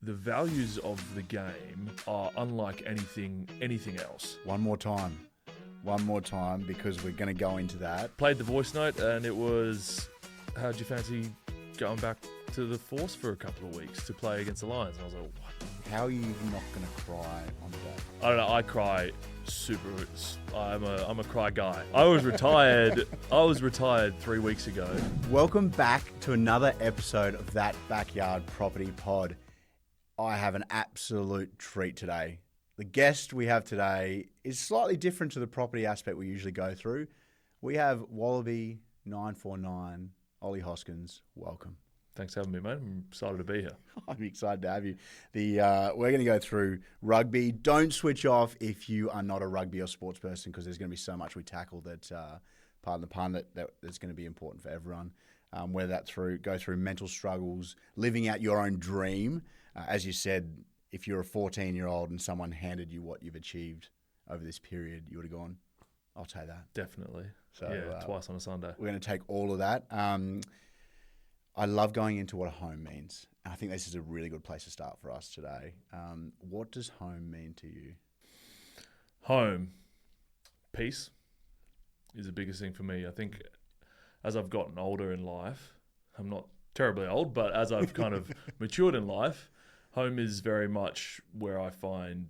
the values of the game are unlike anything else. One more time, because we're going to go into that. Played the voice note, and it was, how'd you fancy going back to the Force for a couple of weeks to play against the Lions? And I was like, what? How are you not going to cry on the day? I don't know. I cry super. I'm a cry guy. I was retired. I was retired 3 weeks ago. Welcome back to another episode of That Backyard Property Pod. I have an absolute treat today. The guest we have today is slightly different to the property aspect we usually go through. We have Wallaby 949, Ollie Hoskins. Welcome. Thanks for having me, mate. I'm excited to be here. I'm excited to have you. We're going to go through rugby. Don't switch off if you are not a rugby or sports person, because there's going to be so much we tackle that, pardon the pun, that's going to be important for everyone. Whether that go through mental struggles, living out your own dream. As you said, if you're a 14-year-old and someone handed you what you've achieved over this period, you would have gone, I'll take that. Definitely. So, yeah, twice on a Sunday. We're going to take all of that. I love going into what a home means. I think this is a really good place to start for us today. What does home mean to you? Home. Peace is the biggest thing for me. I think as I've gotten older in life, I'm not terribly old, but as I've kind of matured in life, home is very much where I find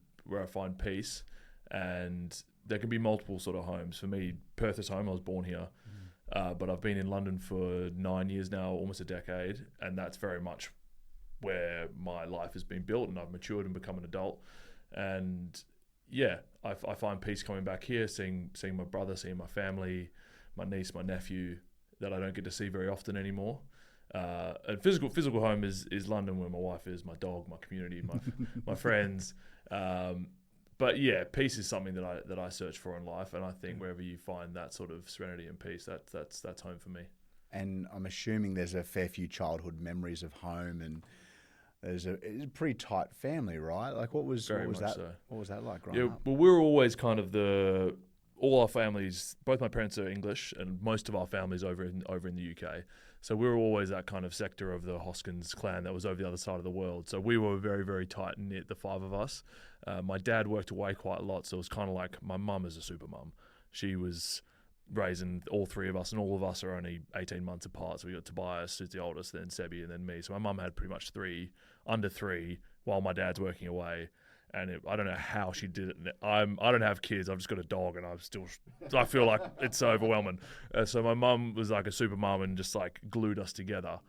peace. And there can be multiple sort of homes. For me, Perth is home. I was born here. But I've been in London for 9 years now, almost a decade, and that's very much where my life has been built, and I've matured and become an adult. And yeah, I find peace coming back here, seeing my brother, seeing my family, my niece, my nephew, that I don't get to see very often anymore. And physical home is London, where my wife is, my dog, my community, my friends. But yeah, peace is something that I search for in life, and I think wherever you find that sort of serenity and peace, that's home for me. And I'm assuming there's a fair few childhood memories of home, and it's a pretty tight family, right? Like what was that? So. What was that like growing up? Well, we were always kind of all our families. Both my parents are English, and most of our families over in the UK. So we were always that kind of sector of the Hoskins clan that was over the other side of the world. So we were very, very tight knit, the five of us. My dad worked away quite a lot, so it was kind of like my mum is a super mum. She was raising all three of us, and all of us are only 18 months apart. So we got Tobias, who's the oldest, then Sebi, and then me. So my mum had pretty much under three, while my dad's working away. And I don't know how she did it. I don't have kids. I've just got a dog, and I feel like it's so overwhelming. So my mum was like a super mum and just like glued us together.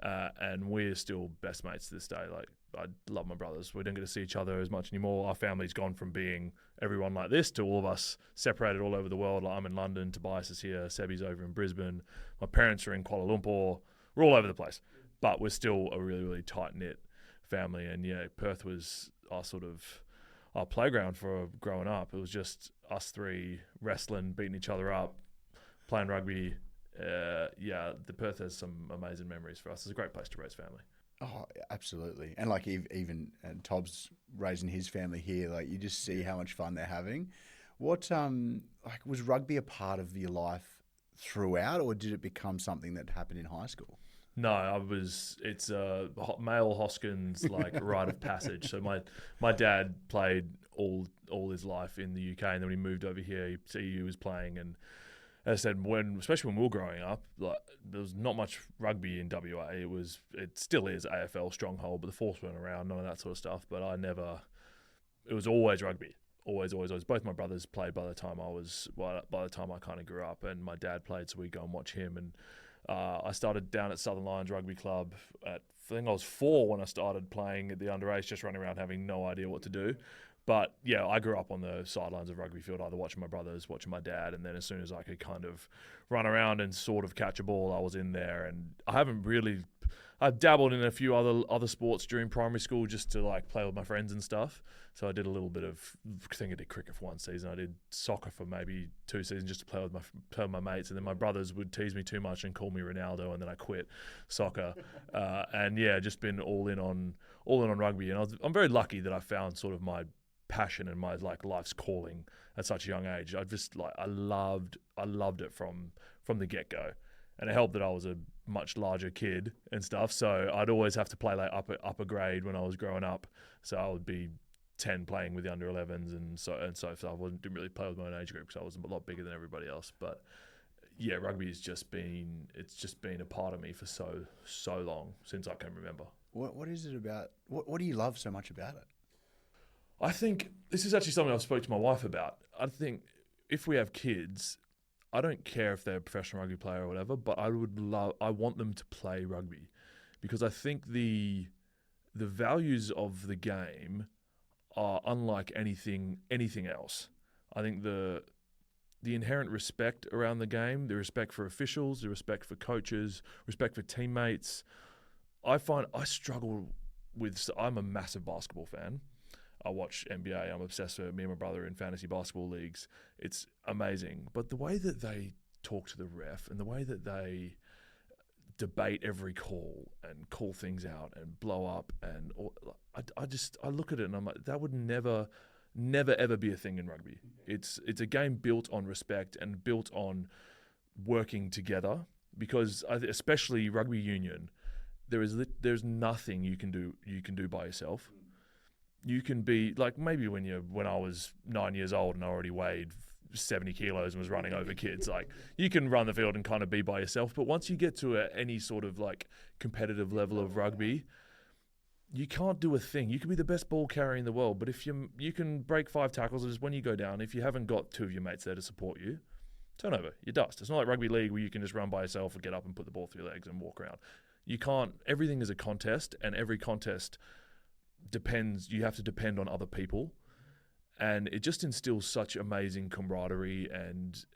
And we're still best mates to this day. Like I love my brothers. We don't get to see each other as much anymore. Our family's gone from being everyone like this to all of us separated all over the world. Like I'm in London, Tobias is here, Sebi's over in Brisbane. My parents are in Kuala Lumpur. We're all over the place, but we're still a really, really tight knit family. And yeah, Perth was our playground for growing up. It was just us three wrestling, beating each other up, playing rugby. The Perth has some amazing memories for us. It's a great place to raise family. Oh, absolutely. And like even Tob's raising his family here, like you just see how much fun they're having. What was rugby a part of your life throughout, or did it become something that happened in high school? No, it's a male Hoskins like rite of passage. So my dad played all his life in the UK, and then when he moved over here, he was playing. And as I said, especially when we were growing up, like there was not much rugby in WA. It still is AFL stronghold, but the Force weren't around, none of that sort of stuff. But it was always rugby. Always. Both my brothers played by the time I kind of grew up, and my dad played, so we'd go and watch him. And I started down at Southern Lions Rugby Club I think I was 4 when I started playing at the underage, just running around having no idea what to do. But yeah, I grew up on the sidelines of rugby field, either watching my brothers, watching my dad, and then as soon as I could kind of run around and sort of catch a ball, I was in there. And I've dabbled in a few other sports during primary school just to like play with my friends and stuff. So I did a little bit I think I did cricket for 1 season. I did soccer for maybe 2 seasons just to play with my mates. And then my brothers would tease me too much and call me Ronaldo, and then I quit soccer. And yeah, just been all in on rugby. And I'm very lucky that I found sort of my passion and my like life's calling at such a young age. I loved it from the get-go. And it helped that I was a much larger kid and stuff. So I'd always have to play like upper grade when I was growing up. So I would be 10 playing with the under 11s and so I didn't really play with my own age group because I was a lot bigger than everybody else. But yeah, rugby has just been a part of me for so long, since I can remember. What is it about? What do you love so much about it? I think this is actually something I've spoke to my wife about. I think if we have kids, I don't care if they're a professional rugby player or whatever, but I want them to play rugby, because I think the values of the game are unlike anything else. I think the inherent respect around the game, the respect for officials, the respect for coaches, respect for teammates. I find I struggle with. I'm a massive basketball fan. I watch NBA. I'm obsessed with me and my brother in fantasy basketball leagues. It's amazing. But the way that they talk to the ref and the way that they debate every call and call things out and blow up, and I look at it and I'm like, that would never ever be a thing in rugby. It's a game built on respect and built on working together, because especially rugby union, there's nothing you can do by yourself. You can be like, maybe when I was 9 years old and I already weighed 70 kilos and was running over kids, like you can run the field and kind of be by yourself. But once you get to any sort of like competitive level of rugby, you can't do a thing. You can be the best ball carrier in the world, but if you can break 5 tackles, is when you go down, if you haven't got 2 of your mates there to support you, turnover, you're dust. It's not like rugby league where you can just run by yourself or get up and put the ball through your legs and walk around. You can't. Everything is a contest, and every contest you have to depend on other people, and it just instills such amazing camaraderie and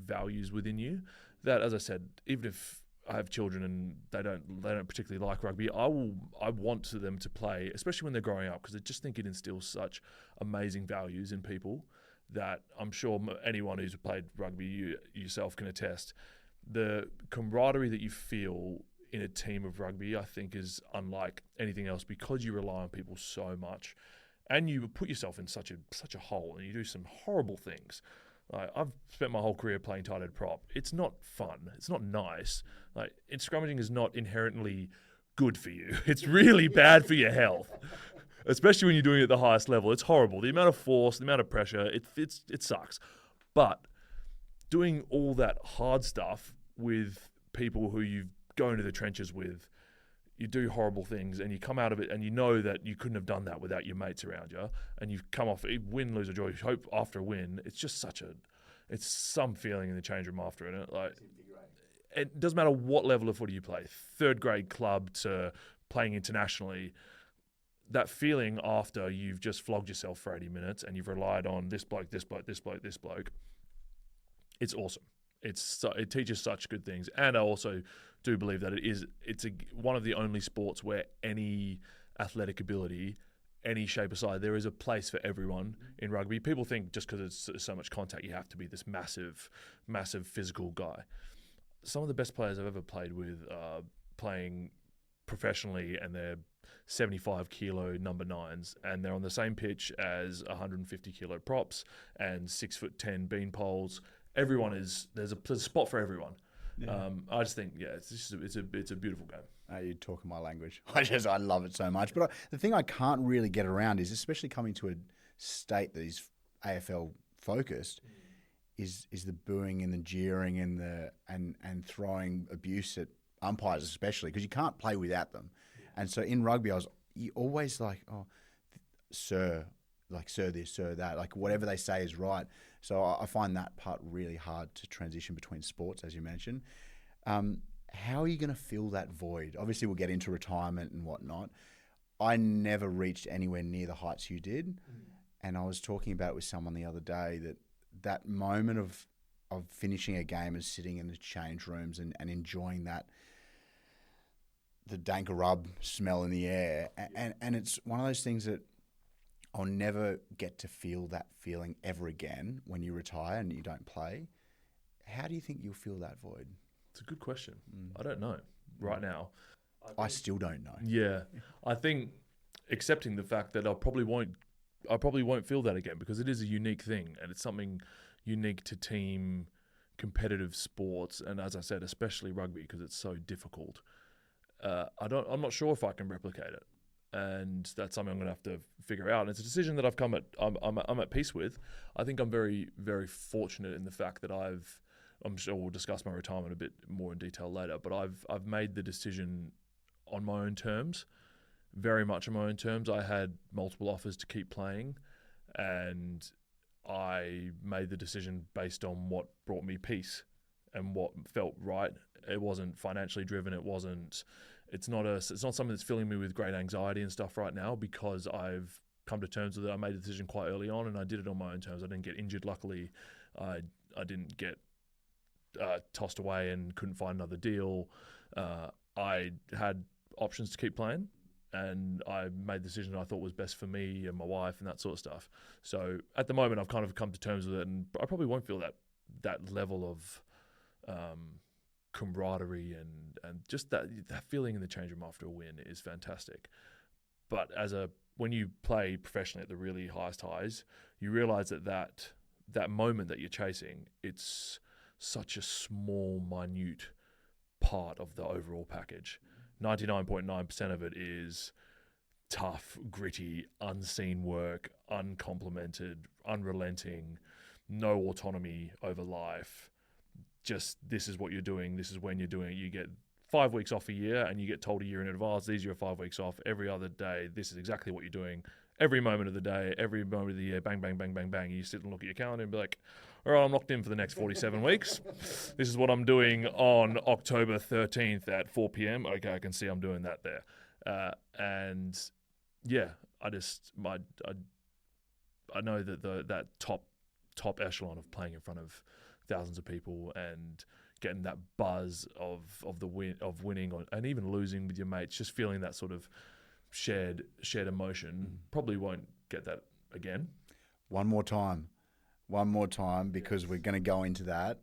values within you that, as I said, even if I have children and they don't particularly like rugby, I want them to play, especially when they're growing up, because I just think it instills such amazing values in people that I'm sure anyone who's played rugby, you yourself can attest. The camaraderie that you feel in a team of rugby, I think, is unlike anything else, because you rely on people so much, and you put yourself in such a hole, and you do some horrible things. I've spent my whole career playing tight end prop. It's not fun. It's not nice. Scrummaging is not inherently good for you. It's really bad for your health, especially when you're doing it at the highest level. It's horrible. The amount of force, the amount of pressure, it sucks. But doing all that hard stuff with people who you go into the trenches with, you do horrible things, and you come out of it and you know that you couldn't have done that without your mates around you, and you've come off win, lose or draw, hope after a win. It's just it's some feeling in the change room after it. It doesn't matter what level of footy you play, 3rd grade club to playing internationally, that feeling after you've just flogged yourself for 80 minutes and you've relied on this bloke, it's awesome. It teaches such good things, and I also do believe that it's one of the only sports where any athletic ability, any shape or size, there is a place for everyone in rugby. People think just because it's so much contact, you have to be this massive physical guy. Some of the best players I've ever played with playing professionally, and they're 75 kilo number 9s, and they're on the same pitch as 150 kilo props and 6'10" bean poles. Everyone there's a spot for everyone. Yeah. I just think, it's a beautiful game. You're talking my language. I love it so much. But the thing I can't really get around is, especially coming to a state that is AFL focused, is the booing and the jeering and and throwing abuse at umpires, especially because you can't play without them. And so in rugby, you always like, oh, sir, like sir this, sir that, like whatever they say is right. So I find that part really hard to transition between sports, as you mentioned. How are you going to fill that void? Obviously, we'll get into retirement and whatnot. I never reached anywhere near the heights you did. And I was talking about it with someone the other day, that moment of finishing a game and sitting in the change rooms and enjoying that, the dank-a-rub smell in the air. And it's one of those things that I'll never get to feel that feeling ever again when you retire and you don't play. How do you think you'll fill that void? It's a good question. I don't know right now. I still don't know. Yeah. I think accepting the fact that I probably won't feel that again, because it is a unique thing, and it's something unique to team competitive sports, and as I said, especially rugby, because it's so difficult. I'm not sure if I can replicate it, and that's something I'm going to have to figure out. And it's a decision that I'm at peace with. I think I'm very, very fortunate in the fact that I'm sure we'll discuss my retirement a bit more in detail later, but I've made the decision on my own terms, very much on my own terms. I had multiple offers to keep playing, and I made the decision based on what brought me peace and what felt right. It wasn't financially driven. It's not something that's filling me with great anxiety and stuff right now, because I've come to terms with it. I made a decision quite early on, and I did it on my own terms. I didn't get injured, luckily. I didn't get tossed away and couldn't find another deal. I had options to keep playing, and I made the decision I thought was best for me and my wife and that sort of stuff. So at the moment, I've kind of come to terms with it, and I probably won't feel that level of camaraderie and just that feeling in the change room after a win is fantastic. But when you play professionally at the really highest highs, you realize that moment that you're chasing, it's such a small, minute part of the overall package. 99.9% of it is tough, gritty, unseen work, uncomplimented, unrelenting, no autonomy over life. Just, this is what you're doing, this is when you're doing it. You get 5 weeks off a year, and you get told a year in advance, these are your 5 weeks off. Every other day, this is exactly what you're doing. Every moment of the day, every moment of the year, bang, bang, bang, bang, bang. You sit and look at your calendar and be like, all right, I'm locked in for the next 47 weeks. This is what I'm doing on October 13th at 4 p.m. Okay, I can see I'm doing that there. And yeah, I know that that top echelon of playing in front of thousands of people and getting that buzz of winning and even losing with your mates, just feeling that sort of shared emotion, probably won't get that again. One more time, because we're going to go into that.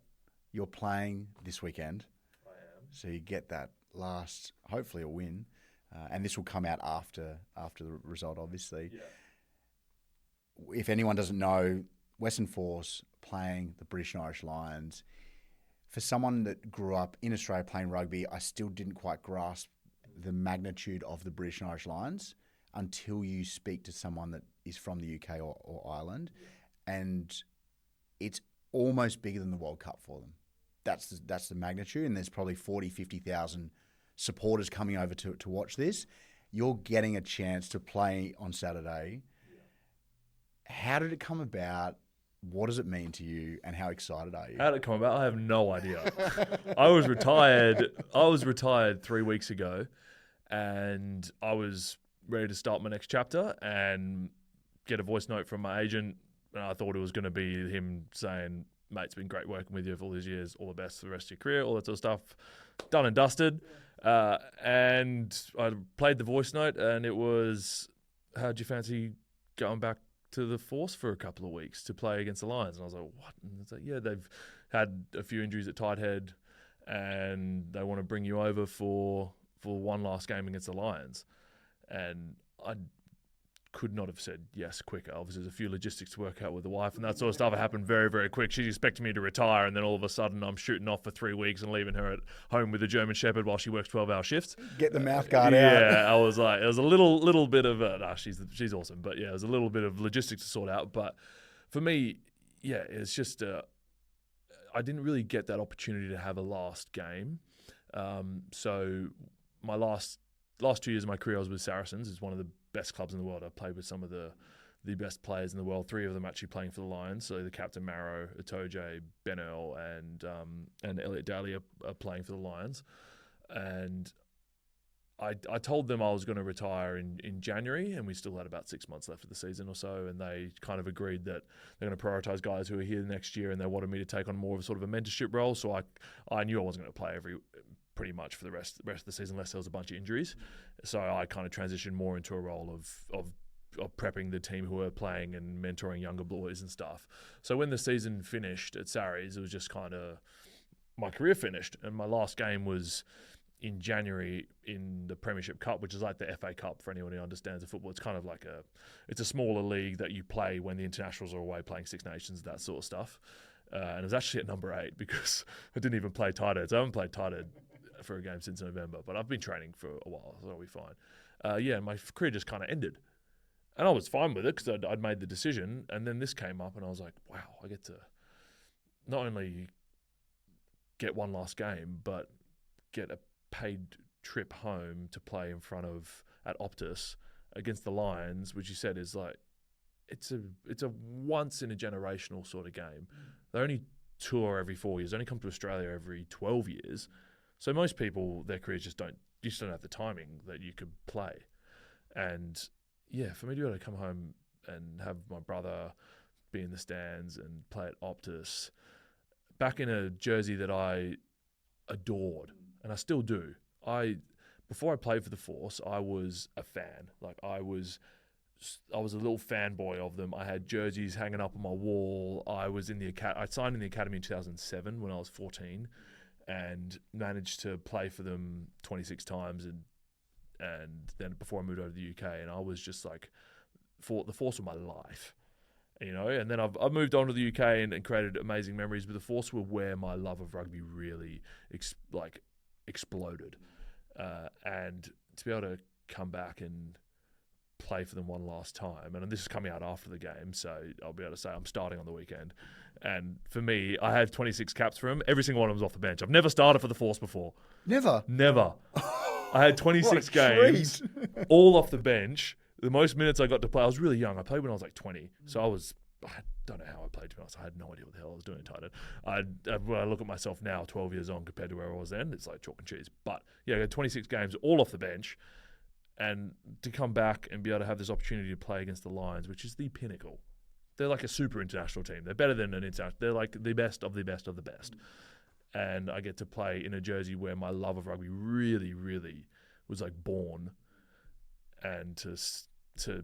You're playing this weekend. I am. So you get that last, hopefully a win, and this will come out after the result, obviously. Yeah. If anyone doesn't know, Western Force playing the British and Irish Lions. For someone that grew up in Australia playing rugby, I still didn't quite grasp the magnitude of the British and Irish Lions until you speak to someone that is from the UK or Ireland. Yeah. And it's almost bigger than the World Cup for them. That's the magnitude, and there's probably 40, 50,000 supporters coming over to watch this. You're getting a chance to play on Saturday. Yeah. How did it come about? What does it mean to you, and how excited are you? How did it come about? I have no idea. I was retired 3 weeks ago, and I was ready to start my next chapter and get a voice note from my agent. And I thought it was going to be him saying, mate, it's been great working with you for all these years. All the best for the rest of your career, all that sort of stuff. Done and dusted. And I played the voice note, and it was, how'd you fancy going back to the Force for a couple of weeks to play against the Lions? And I was like, what? And it's like, yeah, they've had a few injuries at tight head, and they want to bring you over for one last game against the Lions. And I could not have said yes quicker. Obviously, there's a few logistics to work out with the wife and that sort of stuff. It happened very, very quick. She's expecting me to retire, and then all of a sudden I'm shooting off for 3 weeks and leaving her at home with a German Shepherd while she works 12-hour shifts. Get the mouth guard out. Yeah, I was like, it was a little bit of she's awesome, but yeah, it was a little bit of logistics to sort out. But for me, yeah, it's just I didn't really get that opportunity to have a last game. So my last 2 years of my career, I was with Saracens. It's one of the best clubs in the world. I played with some of the best players in the world. 3 of them actually playing for the Lions. So the captain Marrow, Itoje, Ben Earl, and Elliot Daly are playing for the Lions. And I told them I was going to retire in January, and we still had about 6 months left of the season or so. And they kind of agreed that they're going to prioritise guys who are here next year, and they wanted me to take on more of a sort of a mentorship role. So I knew I wasn't going to play pretty much for the rest of the season unless there was a bunch of injuries. So I kind of transitioned more into a role of prepping the team who were playing and mentoring younger boys and stuff. So when the season finished at Sarries, it was just kind of my career finished, and my last game was in January in the Premiership Cup, which is like the FA Cup for anyone who understands the football. It's kind of like it's a smaller league that you play when the internationals are away playing Six Nations, that sort of stuff. And it was actually at number 8 because I didn't even play tight ends. I haven't played tight end for a game since November, but I've been training for a while, so I'll be fine. And my career just kind of ended. And I was fine with it because I'd made the decision. And then this came up and I was like, wow, I get to not only get one last game, but get a paid trip home to play in front of, at Optus, against the Lions, which you said is like, it's a once in a generational sort of game. They only tour every 4 years. They only come to Australia every 12 years. So most people, their careers just don't have the timing that you could play. And yeah, for me to be able to come home and have my brother be in the stands and play at Optus, back in a jersey that I adored, and I still do. Before I played for the Force, I was a fan. Like I was a little fanboy of them. I had jerseys hanging up on my wall. I signed in the academy in 2007 when I was 14, and managed to play for them 26 times. And then before I moved over to the UK, and I was just like, the Force of my life, you know. And then I've moved on to the UK and created amazing memories. But the Force were where my love of rugby really exploded. And to be able to come back and play for them one last time, and this is coming out after the game, so I'll be able to say I'm starting on the weekend. And for me, I had 26 caps for him. Every single one of them was off the bench. I've never started for the Force before. Never. I had 26 games, all off the bench. The most minutes I got to play, I was really young. I played when I was like 20, so I don't know how I played, to be honest. I had no idea what the hell I was doing in tight end. When I look at myself now, 12 years on, compared to where I was then, it's like chalk and cheese. But yeah, I had 26 games, all off the bench. And to come back and be able to have this opportunity to play against the Lions, which is the pinnacle. They're like a super international team. They're better than an international. They're like the best of the best of the best. And I get to play in a jersey where my love of rugby really, really was like born. And to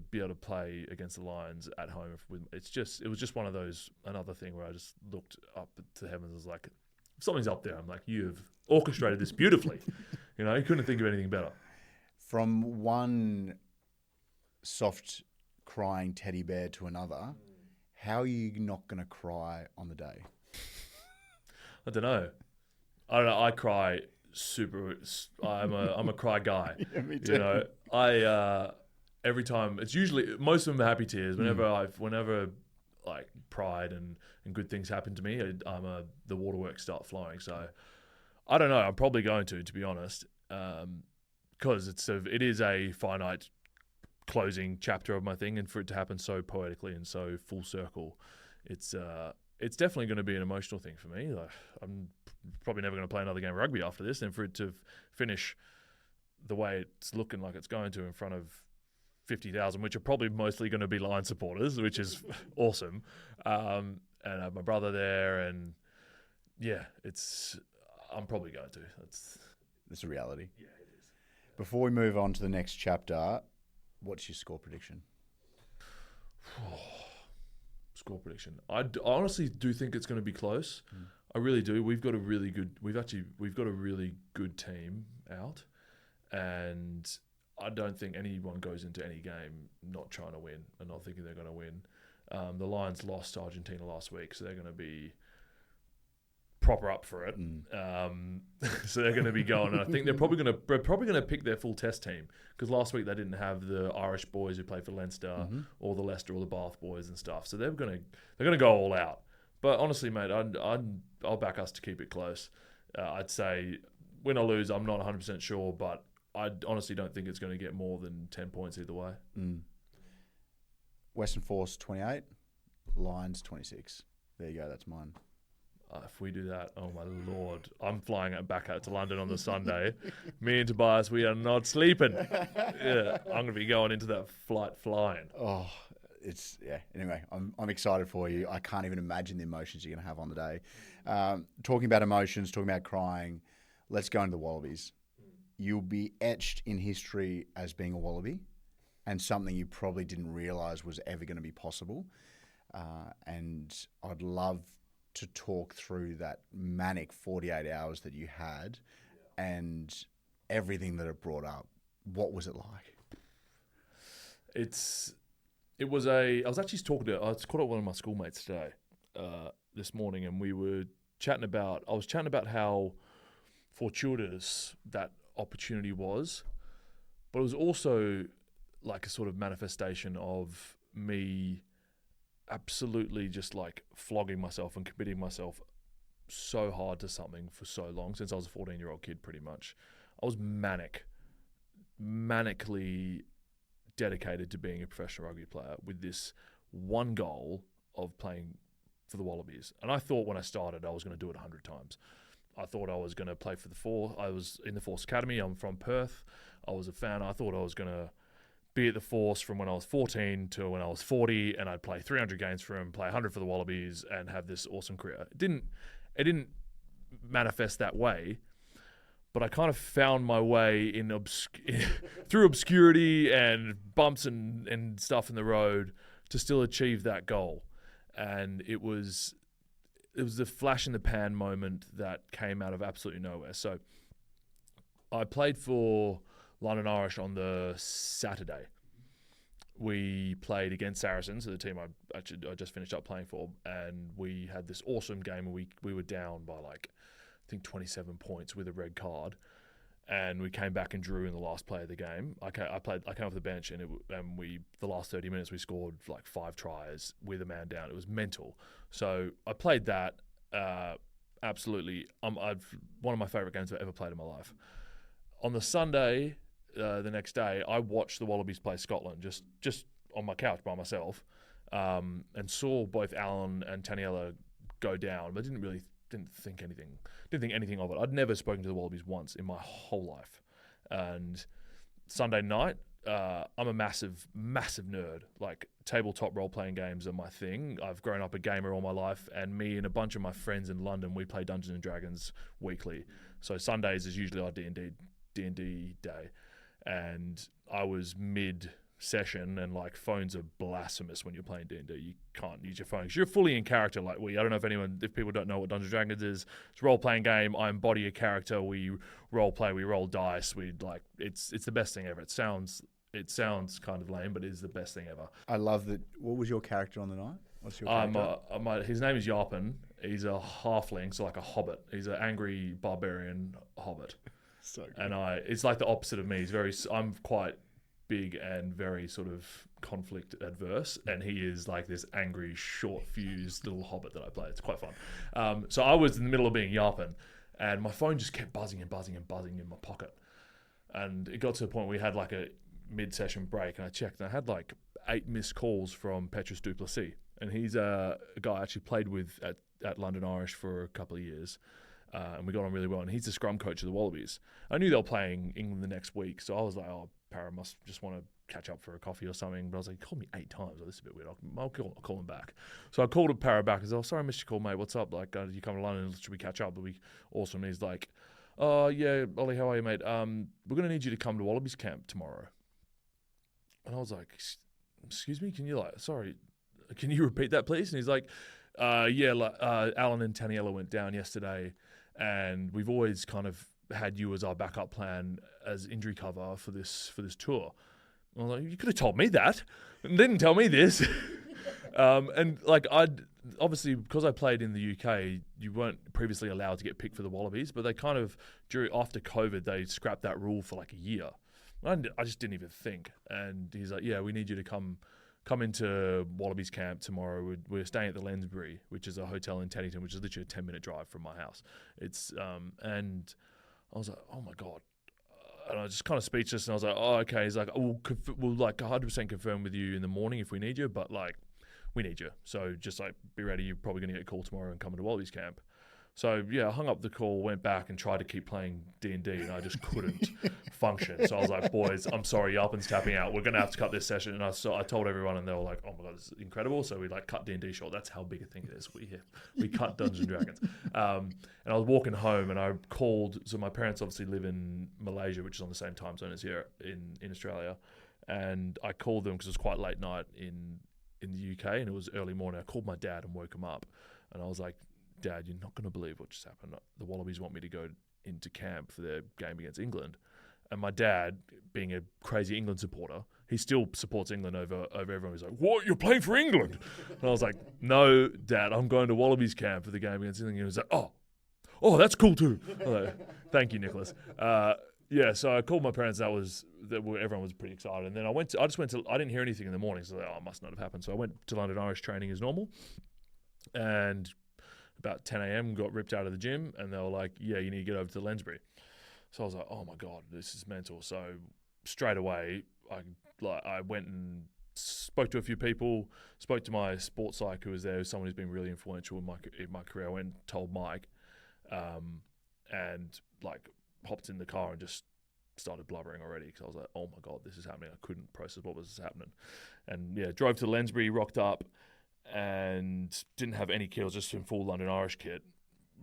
be able to play against the Lions at home, it was just one of those, another thing where I just looked up to the heavens and was like, something's up there. I'm like, you've orchestrated this beautifully. You know, you couldn't think of anything better. From one soft crying teddy bear to another, how are you not going to cry on the day? I don't know. I cry super. I'm a cry guy. Yeah, me too. You know, every time, it's usually, most of them are happy tears. Whenever like pride and good things happen to me, the waterworks start flowing. So I don't know. I'm probably going to be honest. Because it is a finite closing chapter of my thing, and for it to happen so poetically and so full circle, it's definitely going to be an emotional thing for me. Like, I'm probably never going to play another game of rugby after this, and for it to finish the way it's looking like it's going to in front of 50,000, which are probably mostly going to be Lion supporters, which is awesome. And I have my brother there, and yeah, I'm probably going to. It's a reality. Yeah. Before we move on to the next chapter, what's your score prediction? Score prediction. I honestly do think it's going to be close. I really do. We've got a really good team out, and I don't think anyone goes into any game not trying to win and not thinking they're going to win. The Lions lost to Argentina last week, so they're going to be proper up for it. So they're going to be going, and I think they're probably going to pick their full test team, because last week they didn't have the Irish boys who played for Leinster or the Leicester or the Bath boys and stuff. So they're going to go all out. But honestly, mate, I'll back us to keep it close. I'd say win or lose, I'm not 100% sure, but I honestly don't think it's going to get more than 10 points either way. Western Force 28, Lions 26. There you go. That's mine. If we do that, oh my Lord, I'm flying back out to London on the Sunday. Me and Tobias, we are not sleeping. Yeah, I'm going to be going into that flight flying. Oh, Anyway, I'm excited for you. I can't even imagine the emotions you're going to have on the day. Talking about emotions, talking about crying, let's go into the Wallabies. You'll be etched in history as being a Wallaby, and something you probably didn't realise was ever going to be possible. And I'd love to talk through that manic 48 hours that you had and everything that it brought up. What was it like? I was actually I was caught up with one of my schoolmates today, this morning, and I was chatting about how fortuitous that opportunity was, but it was also like a sort of manifestation of me absolutely just like flogging myself and committing myself so hard to something for so long, since I was a 14-year-old kid pretty much. I was manically dedicated to being a professional rugby player with this one goal of playing for the Wallabies. And I thought when I started I was going to do it 100 times. I thought I was going to play for the Force. I was in the Force Academy. I'm from Perth. I was a fan. I thought I was going to be at the Force from when I was 14 to when I was 40, and I'd play 300 games for him, play 100 for the Wallabies, and have this awesome career. It didn't manifest that way, but I kind of found my way in through obscurity and bumps and stuff in the road to still achieve that goal. And it was the flash in the pan moment that came out of absolutely nowhere. So I played for London Irish on the Saturday. We played against Saracens, the team I just finished up playing for, and we had this awesome game. And we were down by like, I think 27 points with a red card, and we came back and drew in the last play of the game. I came off the bench, and the last 30 minutes we scored like 5 tries with a man down. It was mental. So I played that absolutely. One of my favourite games I've ever played in my life. On the Sunday, the next day, I watched the Wallabies play Scotland just on my couch by myself, and saw both Alan and Taniela go down, but didn't think anything of it. I'd never spoken to the Wallabies once in my whole life. And Sunday night, I'm a massive nerd. Like, tabletop role-playing games are my thing. I've grown up a gamer all my life, and me and a bunch of my friends in London, we play Dungeons and Dragons weekly. So Sundays is usually our D&D day. And I was mid-session, and like, phones are blasphemous when you're playing D&D. You can't use your phone because you're fully in character. Like I don't know if people don't know what Dungeons and Dragons is. It's a role-playing game. I embody a character. We role-play. We roll dice. It's the best thing ever. It sounds kind of lame, but it is the best thing ever. I love that. What was your character on the night? What's your character? His name is Yarpen. He's a halfling, so like a hobbit. He's an angry barbarian hobbit. So good. And it's like the opposite of me. I'm quite big and very sort of conflict adverse, and he is like this angry, short-fused little hobbit that I play. It's quite fun. So I was in the middle of being Yarpen, and my phone just kept buzzing and buzzing and buzzing in my pocket. And it got to a point where we had like a mid-session break, and I checked, and I had like 8 missed calls from Petrus Duplessis. And he's a guy I actually played with at London Irish for a couple of years. And we got on really well, and he's the scrum coach of the Wallabies. I knew they were playing England the next week, so I was like, oh, Para must just want to catch up for a coffee or something. But I was like, he called me 8 times. Oh, this is a bit weird. I'll call him back. So I called Para back. I said, oh, sorry I missed your call, mate. What's up? Like, you come to London, should we catch up? But awesome. And he's like, oh, yeah, Ollie, how are you, mate? We're going to need you to come to Wallabies camp tomorrow. And I was like, excuse me? Can you repeat that, please? And he's like, Alan and Taniela went down yesterday, and we've always kind of had you as our backup plan as injury cover for this tour. And I was like, you could have told me that, and didn't tell me this. And like, obviously, because I played in the UK, you weren't previously allowed to get picked for the Wallabies, but they kind of after COVID they scrapped that rule for like a year. I just didn't even think. And he's like, yeah, we need you to come into Wallabies camp tomorrow. We're staying at the Lensbury, which is a hotel in Teddington, which is literally a 10-minute drive from my house. It's and I was like, oh my God. And I was just kind of speechless, and I was like, oh, okay. He's like, we'll like 100% confirm with you in the morning if we need you, but like, we need you. So just like, be ready. You're probably going to get a call tomorrow and come into Wallabies camp. So yeah, I hung up the call, went back and tried to keep playing D&D, and I just couldn't function. So I was like, boys, I'm sorry, Yarpen's tapping out. We're going to have to cut this session. And I told everyone, and they were like, oh my God, this is incredible. So we like cut D&D short. That's how big a thing it is. We cut Dungeons and Dragons. And I was walking home, and I called. So my parents obviously live in Malaysia, which is on the same time zone as here in Australia. And I called them because it was quite late night in the UK, and it was early morning. I called my dad and woke him up, and I was like, Dad, you're not going to believe what just happened. The Wallabies want me to go into camp for their game against England. And my dad, being a crazy England supporter, he still supports England over everyone. He's like, "What? You're playing for England?" And I was like, "No, Dad, I'm going to Wallabies camp for the game against England." And he was like, "Oh, that's cool too." I was like, "Thank you, Nicholas." Yeah, so I called my parents. Everyone was pretty excited. And then I didn't hear anything in the morning, so I was like, it must not have happened. So I went to London Irish training as normal, and about 10 a.m. got ripped out of the gym, and they were like, "Yeah, you need to get over to Lensbury." So I was like, "Oh my God, this is mental." So straight away, I went and spoke to a few people, spoke to my sports psych who was there, someone who's been really influential in my career. I went and told Mike, and like hopped in the car and just started blubbering already because I was like, "Oh my God, this is happening." I couldn't process what was happening. And yeah, drove to Lensbury, rocked up, and didn't have any kit. I was just in full London Irish kit.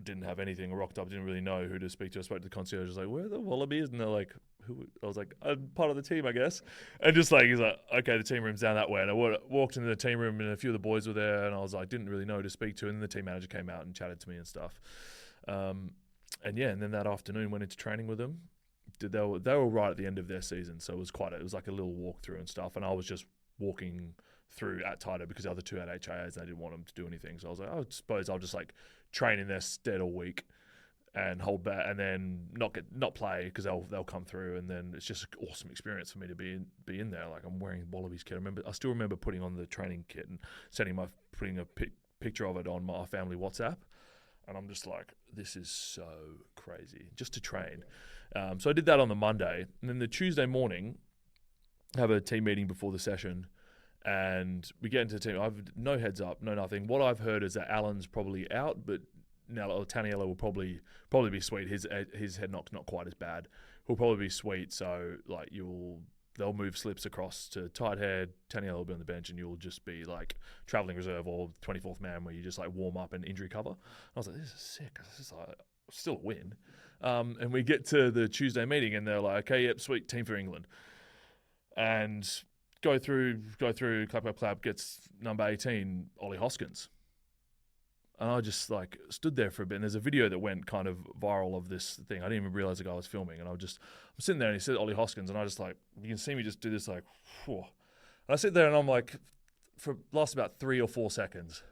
Didn't have anything. I rocked up, didn't really know who to speak to. I spoke to the concierge. I was like, "Where are the Wallabies?" And they're like, "Who?" I was like, "I'm part of the team, I guess." And just like, he's like, "Okay, the team room's down that way." And I walked into the team room and a few of the boys were there, and I was like, didn't really know who to speak to. And then the team manager came out and chatted to me and stuff. And then that afternoon went into training with them. They were right at the end of their season, so it was like a little walkthrough and stuff. And I was just walking through at Taito because the other two had HIAs and I didn't want them to do anything. So I was like, I suppose I'll just like train in their stead all week and hold back, and then not play because they'll come through, and then it's just an awesome experience for me to be in there. Like, I'm wearing Wallabies kit. I still remember putting on the training kit and putting a picture of it on my family WhatsApp. And I'm just like, this is so crazy, just to train. So I did that on the Monday. And then the Tuesday morning, have a team meeting before the session. And we get into the team. I've no heads up, no nothing. What I've heard is that Alan's probably out, but Taniela will probably be sweet. His head knock's not quite as bad. He'll probably be sweet. So like they'll move slips across to tight head. Taniela will be on the bench, and you'll just be like travelling reserve or 24th man, where you just like warm up and injury cover. I was like, this is sick. This is like still a win. And we get to the Tuesday meeting, and they're like, "Okay, yep, sweet, team for England." And go through, clap, gets number 18, Ollie Hoskins. And I just like stood there for a bit, and there's a video that went kind of viral of this thing. I didn't even realize the guy was filming, and I'm sitting there, and he said Ollie Hoskins, and I just like, you can see me just do this like, whew. And I sit there, and I'm like, for lasts about 3 or 4 seconds,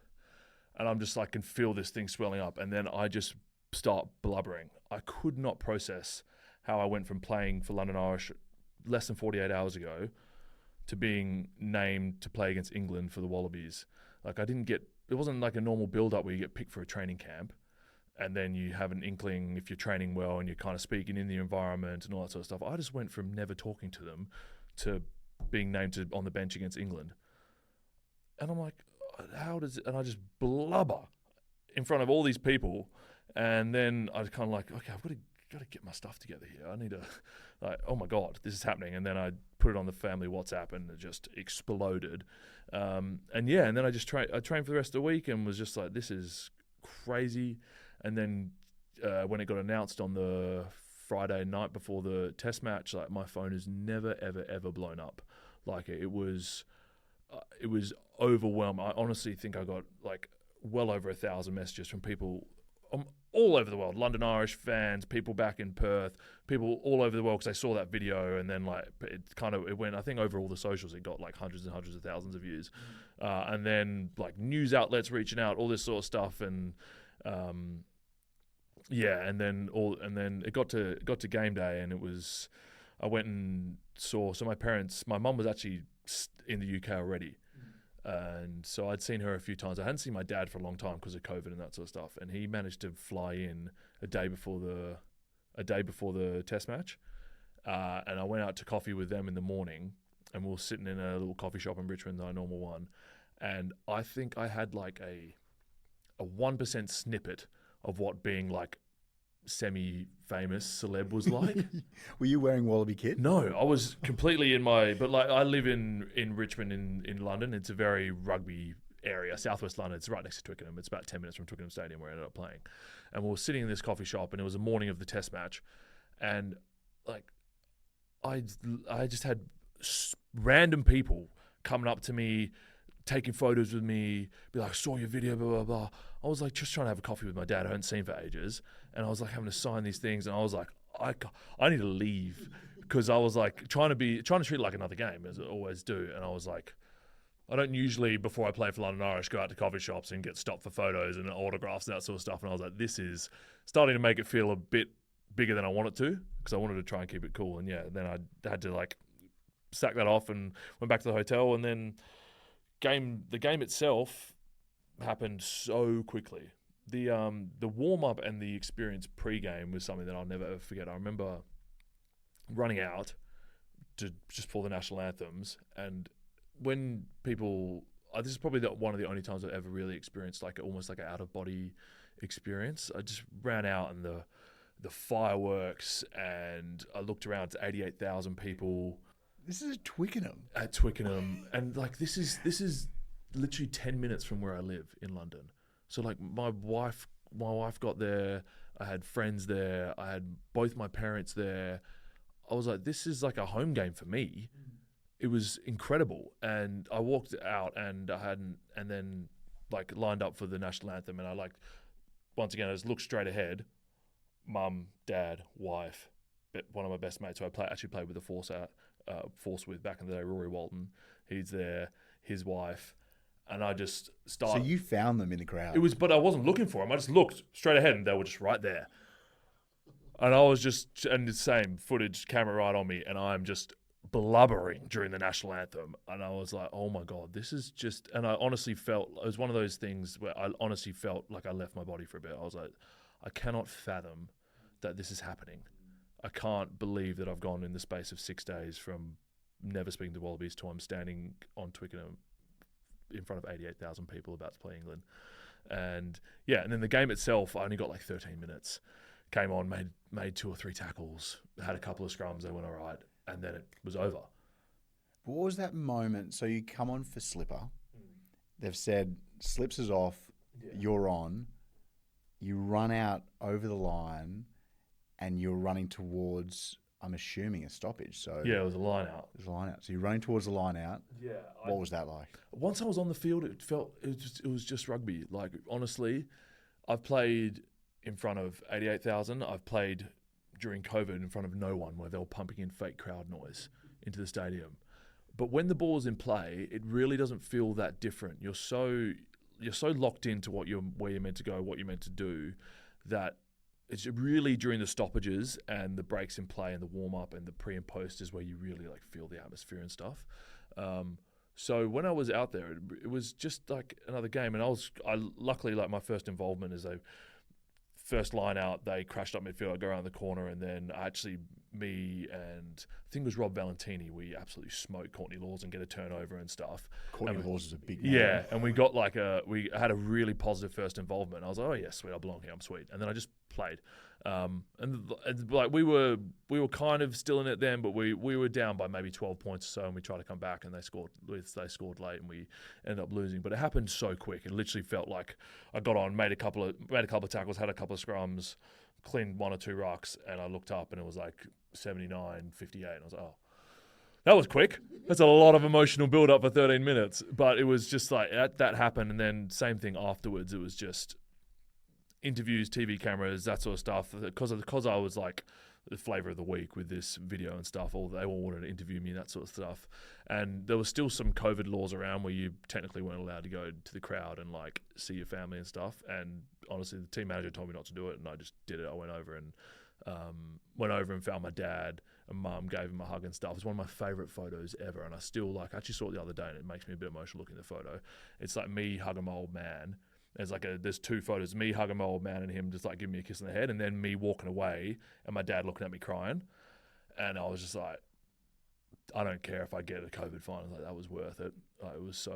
and I'm just like, can feel this thing swelling up, and then I just start blubbering. I could not process how I went from playing for London Irish less than 48 hours ago to being named to play against England for the Wallabies. Like, it wasn't like a normal build-up where you get picked for a training camp and then you have an inkling if you're training well and you're kind of speaking in the environment and all that sort of stuff. I just went from never talking to them to being named on the bench against England. And I'm like, how does it? And I just blubber in front of all these people. And then I was kind of like, okay, I've got to get my stuff together here. I need to, like, oh my God, this is happening. And then I put it on the family WhatsApp, and it just exploded. And then I just trained for the rest of the week and was just like, this is crazy. And then when it got announced on the Friday night before the test match, like, my phone has never, ever, ever blown up. Like, it was overwhelming. I honestly think I got like well over 1,000 messages from people all over the world, London Irish fans, people back in Perth, people all over the world, because they saw that video, and then like it went, I think over all the socials, it got like hundreds and hundreds of thousands of views, and then like news outlets reaching out, all this sort of stuff, and and then it got to game day, and I went and saw. So my mum was actually in the UK already. And so I'd seen her a few times. I hadn't seen my dad for a long time because of COVID and that sort of stuff. And he managed to fly in a day before the test match. And I went out to coffee with them in the morning, and we were sitting in a little coffee shop in Richmond, our normal one. And I think I had like a 1% snippet of what being like semi-famous celeb was like. Were you wearing Wallaby kit? No, I was completely but like, I live in Richmond in London. It's a very rugby area, southwest London. It's right next to Twickenham. It's about 10 minutes from Twickenham Stadium where I ended up playing. And we were sitting in this coffee shop, and it was the morning of the test match, and like I just had random people coming up to me, taking photos with me, be like, "Saw your video, blah, blah, blah." I was like just trying to have a coffee with my dad I hadn't seen for ages, and I was like having to sign these things, and I was like, I need to leave because I was like trying to treat it like another game, as I always do. And I was like, I don't usually, before I play for London Irish, go out to coffee shops and get stopped for photos and autographs and that sort of stuff. And I was like, this is starting to make it feel a bit bigger than I want it to, because I wanted to try and keep it cool. And yeah, then I had to like sack that off and went back to the hotel. And then the game itself happened so quickly. The warm up and the experience pre-game was something that I'll never ever forget. I remember running out to just pull the national anthems, and when people, this is probably one of the only times I've ever really experienced like almost like an out of body experience. I just ran out and the fireworks, and I looked around to 88,000 people. This is Twickenham. At Twickenham, and like this is literally 10 minutes from where I live in London. So like my wife got there. I had friends there. I had both my parents there. I was like, this is like a home game for me. It was incredible. And I walked out and then like lined up for the national anthem. And I like, once again, I just looked straight ahead. Mum, dad, wife, one of my best mates who I actually played with the Force with back in the day, Rory Walton. He's there, his wife. And I just started. So you found them in the crowd? But I wasn't looking for them. I just looked straight ahead and they were just right there. And I was and the same footage, camera right on me, and I'm just blubbering during the national anthem. And I was like, oh my God, this is just, and I honestly felt, it was one of those things where I honestly felt like I left my body for a bit. I was like, I cannot fathom that this is happening. I can't believe that I've gone in the space of 6 days from never speaking to Wallabies to I'm standing on Twickenham in front of 88,000 people about to play England. And yeah, and then the game itself, I only got like 13 minutes. Came on, made 2 or 3 tackles, had a couple of scrums, they went all right, and then it was over. What was that moment? So you come on for slipper. They've said, slips is off, you're on. You run out over the line, and you're running towards, I'm assuming, a stoppage. So yeah, it was a line out. It was a line out. So you're running towards the line out. Yeah. What was that like? Once I was on the field, it was just rugby. Like, honestly, I've played in front of 88,000. I've played during COVID in front of no one, where they were pumping in fake crowd noise into the stadium. But when the ball's in play, it really doesn't feel that different. You're so locked into where you're meant to go, what you're meant to do, that it's really during the stoppages and the breaks in play and the warm up and the pre and post is where you really like feel the atmosphere and stuff. So when I was out there, it was just like another game. And I luckily, like, my first involvement is first line out, they crashed up midfield, I go around the corner, and then me and I think it was Rob Valentini, we absolutely smoked Courtney Laws and get a turnover and stuff. Courtney Laws is a big man. Yeah, and we got we had a really positive first involvement. I was like, oh yeah, sweet, I belong here, I'm sweet. And then I just played. And like we were kind of still in it then, but we were down by maybe 12 points or so, and we tried to come back, and they scored late, and we ended up losing. But it happened so quick. It literally felt like I got on, made a couple of tackles, had a couple of scrums, cleaned 1 or 2 rucks, and I looked up and it was like 79-58, and I was like, oh, that was quick. That's a lot of emotional build up for 13 minutes. But it was just like that happened, and then same thing afterwards. It was just interviews, TV cameras, that sort of stuff. Because I was like the flavour of the week with this video and stuff, they all wanted to interview me and that sort of stuff. And there was still some COVID laws around where you technically weren't allowed to go to the crowd and like see your family and stuff. And honestly, the team manager told me not to do it, and I just did it. I went over and found my dad and mum, gave him a hug and stuff. It's one of my favourite photos ever, and I still I actually saw it the other day, and it makes me a bit emotional looking at the photo. It's like me hugging my old man. There's 2 photos, me hugging my old man and him just like giving me a kiss on the head, and then me walking away and my dad looking at me crying. And I was just like, I don't care if I get a COVID fine. I was like, that was worth it. It was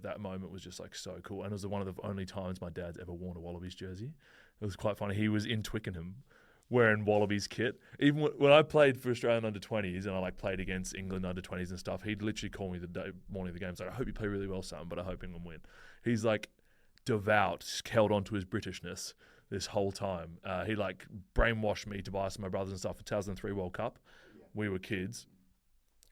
that moment was just like so cool. And it was one of the only times my dad's ever worn a Wallabies jersey. It was quite funny. He was in Twickenham wearing Wallabies kit. Even when I played for Australian under-20s and I like played against England under-20s and stuff, he'd literally call me the morning of the game. He's like, I hope you play really well, son, but I hope England win. He's like devout, held on to his Britishness this whole time. He like brainwashed me to buy some of my brothers and stuff for 2003 World Cup. We were kids.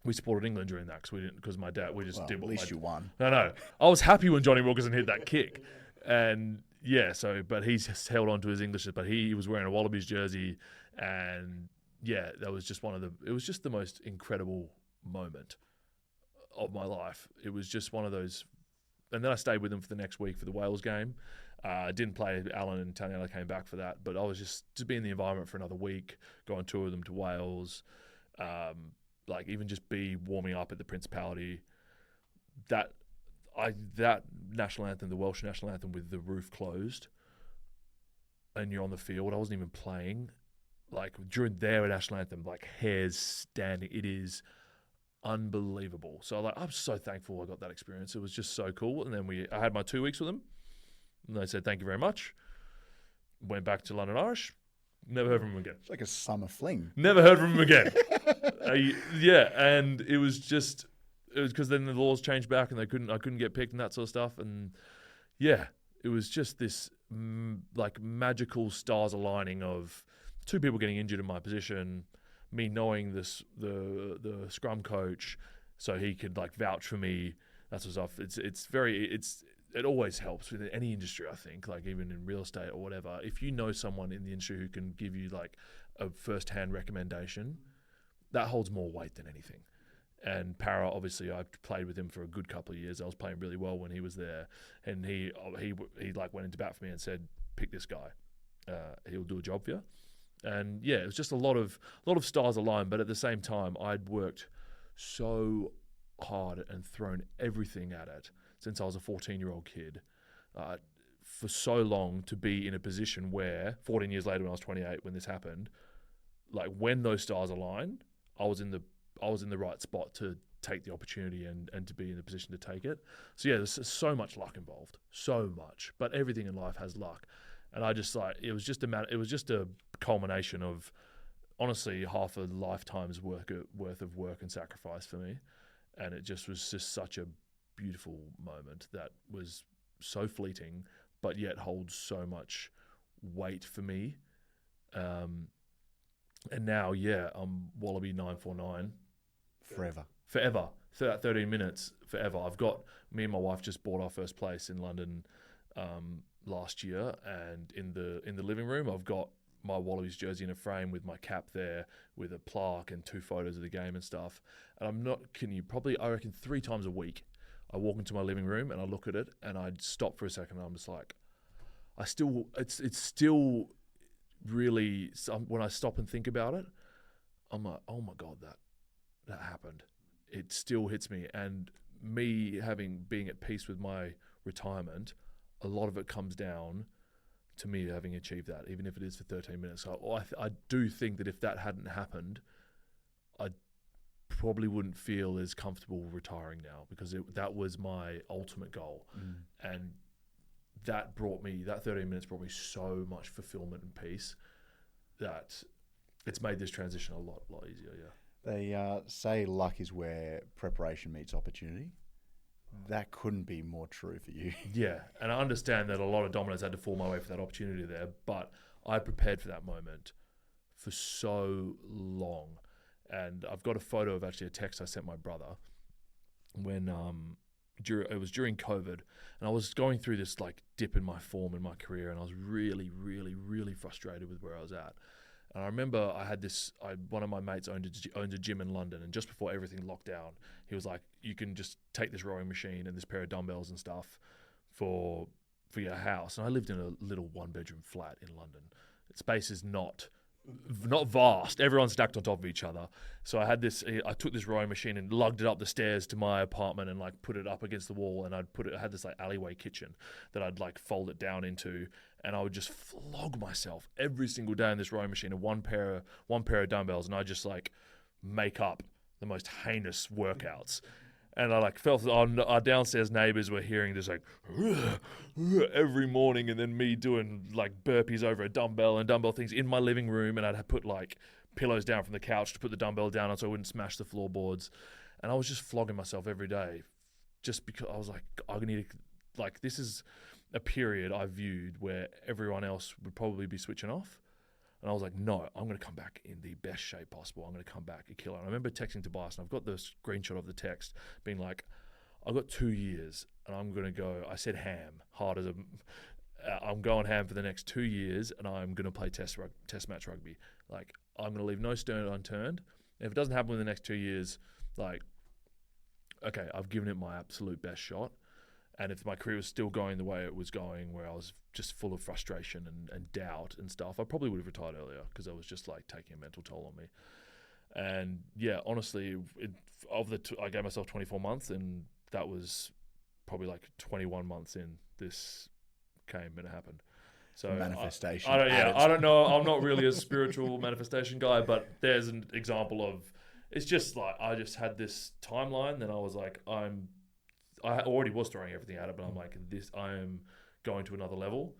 We supported England during that because my dad, we just did what at least you won. No. I was happy when Johnny Wilkinson hit that kick. And yeah, but he's held on to his Englishness, but he was wearing a Wallabies jersey, and yeah, that was just it was just the most incredible moment of my life. It was just one of those, and then I stayed with them for the next week for the Wales game. Didn't play. Alan and Taniela came back for that, but I was just to be in the environment for another week, go on tour with them to Wales, like even just be warming up at the Principality. That national anthem, the Welsh national anthem, with the roof closed, and you're on the field. I wasn't even playing. Like during their national anthem, like hairs standing. It is unbelievable. So I'm so thankful I got that experience. It was just so cool. And then I had my 2 weeks with them. And they said, thank you very much. Went back to London Irish. Never heard from him again. It's like a summer fling. Never heard from him again. Yeah, and it was because then the laws changed back and I couldn't get picked and that sort of stuff. And yeah, it was just this like magical stars aligning of two people getting injured in my position, me knowing the scrum coach, so he could like vouch for me. That sort of stuff. It always helps with any industry, I think, like even in real estate or whatever. If you know someone in the industry who can give you like a first-hand recommendation, that holds more weight than anything. And Para, obviously, I played with him for a good couple of years. I was playing really well when he was there, and he like went into bat for me and said, "Pick this guy. He'll do a job for you." And yeah, it was just a lot of stars aligned. But at the same time, I'd worked so hard and thrown everything at it since I was a 14-year-old kid, for so long to be in a position where 14 years later when I was 28, when this happened, like when those stars aligned, I was in the right spot to take the opportunity and to be in the position to take it. So yeah, there's so much luck involved, so much, but everything in life has luck. And I just it was just a culmination of honestly half a lifetime's worth of work and sacrifice for me. And it just was just such a beautiful moment that was so fleeting, but yet holds so much weight for me. And now, yeah, I'm Wallaby 949. Forever. 13 minutes, forever. Me and my wife just bought our first place in London last year, and in the living room, I've got my Wallabies jersey in a frame with my cap there, with a plaque and 2 photos of the game and stuff. And I'm not kidding you, probably I reckon 3 times a week, I walk into my living room and I look at it and I'd stop for a second and I'm just like, it's still really, when I stop and think about it, I'm like, oh my God, that happened. It still hits me. And me being at peace with my retirement, a lot of it comes down to me having achieved that, even if it is for 13 minutes. So I do think that if that hadn't happened, I probably wouldn't feel as comfortable retiring now, because that was my ultimate goal. And that 13 minutes brought me so much fulfillment and peace that it's made this transition a lot easier, yeah. They say luck is where preparation meets opportunity. That couldn't be more true for you. Yeah, and I understand that a lot of dominoes had to fall my way for that opportunity there, but I prepared for that moment for so long. And I've got a photo of actually a text I sent my brother when it was during COVID, and I was going through this like dip in my form in my career, and I was really, really, really frustrated with where I was at. And I remember one of my mates owns a gym in London, and just before everything locked down, he was like, you can just take this rowing machine and this pair of dumbbells and stuff for your house. And I lived in a little 1-bedroom flat in London. Space is not vast. Everyone's stacked on top of each other. So I took this rowing machine and lugged it up the stairs to my apartment and like put it up against the wall, and I had this like alleyway kitchen that I'd like fold it down into, and I would just flog myself every single day in this rowing machine and one pair of dumbbells, and I just like make up the most heinous workouts. And I like felt our downstairs neighbors were hearing this like every morning, and then me doing like burpees over a dumbbell and dumbbell things in my living room, and I'd put like pillows down from the couch to put the dumbbell down on so I wouldn't smash the floorboards. And I was just flogging myself every day, just because I was like, I need to, like, this is a period I viewed where everyone else would probably be switching off. And I was like, no, I'm going to come back in the best shape possible. I'm going to come back a killer. And I remember texting Tobias, and I've got the screenshot of the text being like, I've got 2 years and I'm going to go, I said hard as I'm going ham for the next 2 years, and I'm going to play test match rugby. Like, I'm going to leave no stone unturned. If it doesn't happen in the next 2 years, like, okay, I've given it my absolute best shot. And if my career was still going the way it was going, where I was just full of frustration and doubt and stuff, I probably would have retired earlier, because I was just like taking a mental toll on me. And yeah, honestly, I gave myself 24 months, and that was probably like 21 months in, this came and it happened. So manifestation. I don't know. I'm not really a spiritual manifestation guy, but there's an example of, it's just like, I just had this timeline. Then I was like, I already was throwing everything at it, but I'm like, I am going to another level.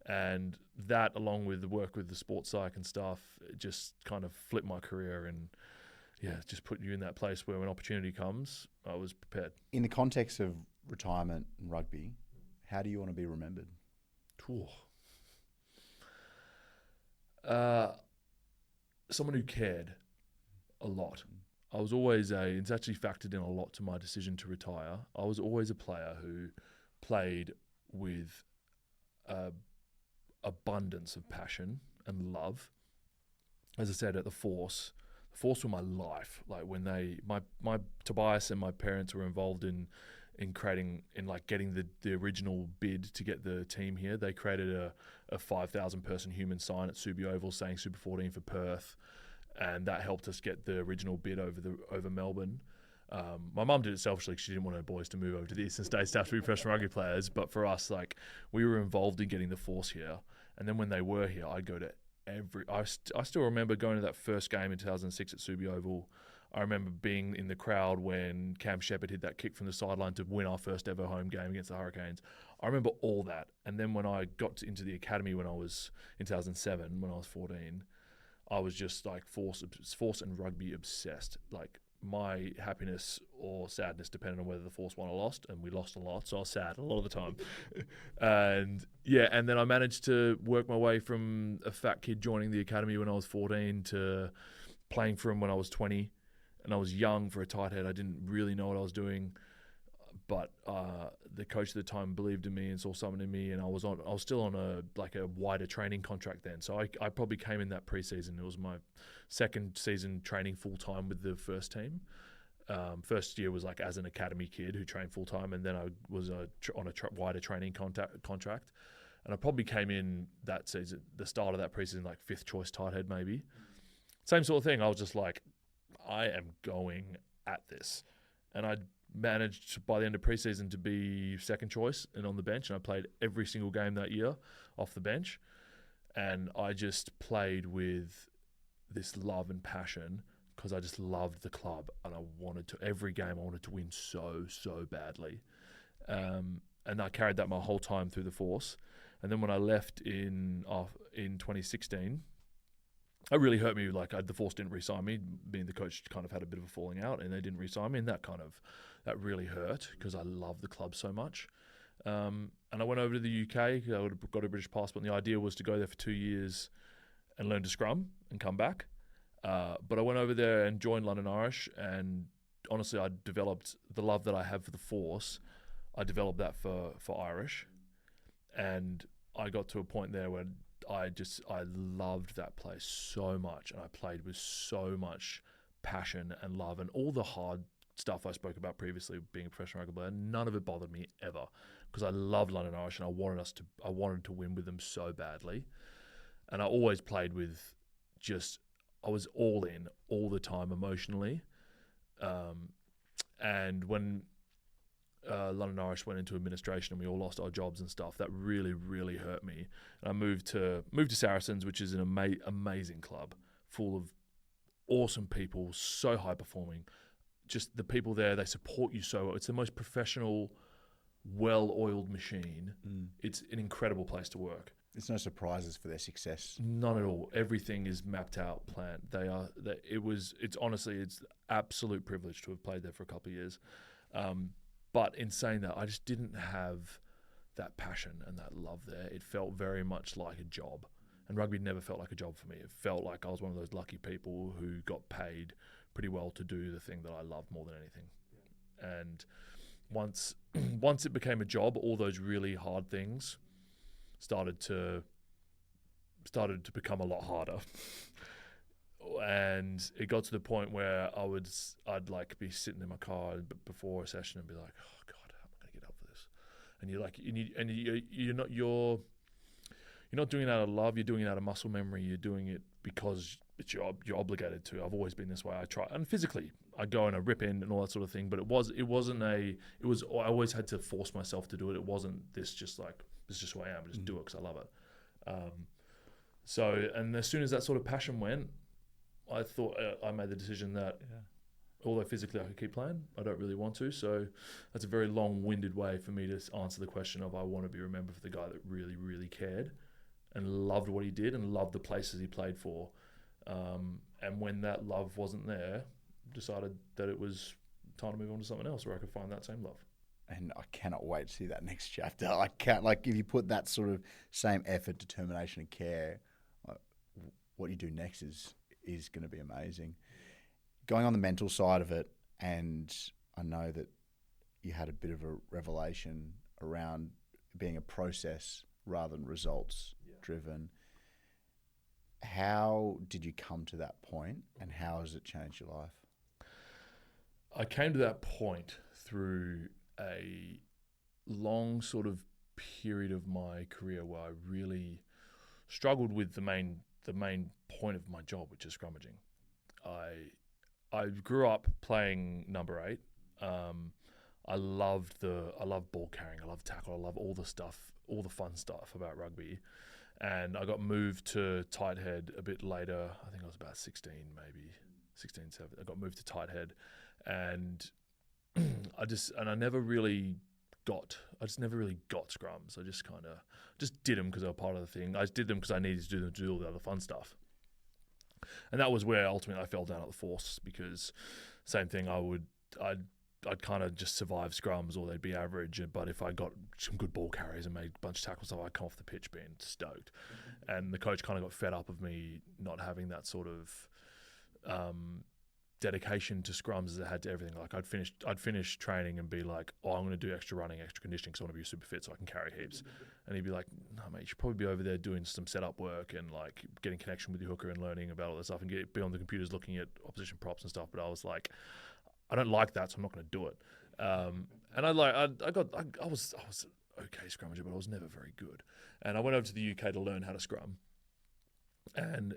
And that, along with the work with the sports psych and stuff, it just kind of flipped my career, and yeah, just put you in that place where when opportunity comes, I was prepared. In the context of retirement and rugby, how do you want to be remembered? Someone who cared a lot. I was always it's actually factored in a lot to my decision to retire. I was always a player who played with abundance of passion and love. As I said, at the Force were my life. Like, when my Tobias and my parents were involved in getting the original bid to get the team here. They created a 5,000 person human sign at Subi Oval saying Super 14 for Perth, and that helped us get the original bid over Melbourne. My mum did it selfishly because she didn't want her boys to move over to the Eastern States to have to be professional rugby players. But for us, like, we were involved in getting the Force here, and then when they were here, I'd go to I still remember going to that first game in 2006 at Subi Oval. I remember being in the crowd when Cam Shepherd hit that kick from the sideline to win our first ever home game against the Hurricanes. I remember all that. And then when I got into the academy when I was in 2007, when I was 14, I was just like force and rugby obsessed. Like, my happiness or sadness depended on whether the Force won or lost, and we lost a lot, so I was sad a lot of the time. And then I managed to work my way from a fat kid joining the academy when I was 14 to playing for him when I was 20. And I was young for a tight head. I didn't really know what I was doing, but the coach at the time believed in me and saw something in me. And I was still on a wider training contract then. So I probably came in that preseason. It was my second season training full time with the first team. First year was like as an academy kid who trained full time, and then I was on a wider training contract. And I probably came in that season, the start of that preseason, like fifth choice tight head maybe. Same sort of thing. I was just like, I am going at this. And I managed by the end of preseason to be second choice and on the bench. And I played every single game that year off the bench. And I just played with this love and passion because I just loved the club. And every game I wanted to win so, so badly. And I carried that my whole time through the Force. And then when I left in 2016, it really hurt me. Like, the Force didn't re-sign me. Being the coach kind of had a bit of a falling out, and they didn't re-sign me, and that really hurt because I love the club so much. And I went over to the UK. I would have got a British passport, and the idea was to go there for 2 years and learn to scrum and come back. But I went over there and joined London Irish, and honestly, I developed the love that I have for the Force. I developed that for Irish, and I got to a point there where I loved that place so much, and I played with so much passion and love, and all the hard stuff I spoke about previously, being a professional rugby player, none of it bothered me ever because I loved London Irish and I wanted to win with them so badly, and I always played with I was all in all the time emotionally, and when London Irish went into administration and we all lost our jobs and stuff, that really, really hurt me. And I moved to Saracens, which is an amazing club full of awesome people, so high performing. Just the people there, they support you so well. It's the most professional, well-oiled machine. It's an incredible place to work. There's no surprises for their success. None at all. Everything is mapped out, planned. It's absolute privilege to have played there for a couple of years. But in saying that, I just didn't have that passion and that love there. It felt very much like a job. And rugby never felt like a job for me. It felt like I was one of those lucky people who got paid pretty well to do the thing that I loved more than anything. Yeah. And once it became a job, all those really hard things started to become a lot harder. And it got to the point where I'd like be sitting in my car before a session and be like, oh God, how am I going to get up for this? And you're like, you're not doing it out of love. You're doing it out of muscle memory. You're doing it because you're obligated to. I've always been this way. I try, and physically I go and I rip in and all that sort of thing. But I always had to force myself to do it. It wasn't this is just who I am. I just do it because I love it. So, and as soon as that sort of passion went, I thought I made the decision that although physically I could keep playing, I don't really want to. So that's a very long-winded way for me to answer the question of I want to be remembered for the guy that really, really cared and loved what he did and loved the places he played for. And when that love wasn't there, decided that it was time to move on to something else where I could find that same love. And I cannot wait to see that next chapter. I can't, like, if you put that sort of same effort, determination, and care, what you do next is going to be amazing. Going on the mental side of it, and I know that you had a bit of a revelation around being a process rather than results driven. How did you come to that point, and how has it changed your life? I came to that point through a long sort of period of my career where I really struggled with the main point of my job, which is scrummaging. I grew up playing number 8. I love ball carrying, I love tackle, I love all the stuff, all the fun stuff about rugby. And I got moved to tight head a bit later. I think I was about 16, maybe 16, 17. I got moved to tight head, and I never really got scrums. I just kind of did them because they were part of the thing. I just did them because I needed to do them to do all the other fun stuff. And that was where ultimately I fell down at the force, because same thing, I'd kind of just survive scrums, or they'd be average. But if I got some good ball carries and made a bunch of tackles, so I'd come off the pitch being stoked. And the coach kind of got fed up of me not having that sort of dedication to scrums as I had to everything. Like I'd finish training and be like, oh, I'm going to do extra running, extra conditioning, because I want to be super fit so I can carry heaps. And he'd be like, no, mate, you should probably be over there doing some setup work and like getting connection with your hooker and learning about all that stuff and be on the computers looking at opposition props and stuff. But I was like, I don't like that, so I'm not going to do it. And I was okay scrummager, but I was never very good. And I went over to the UK to learn how to scrum. And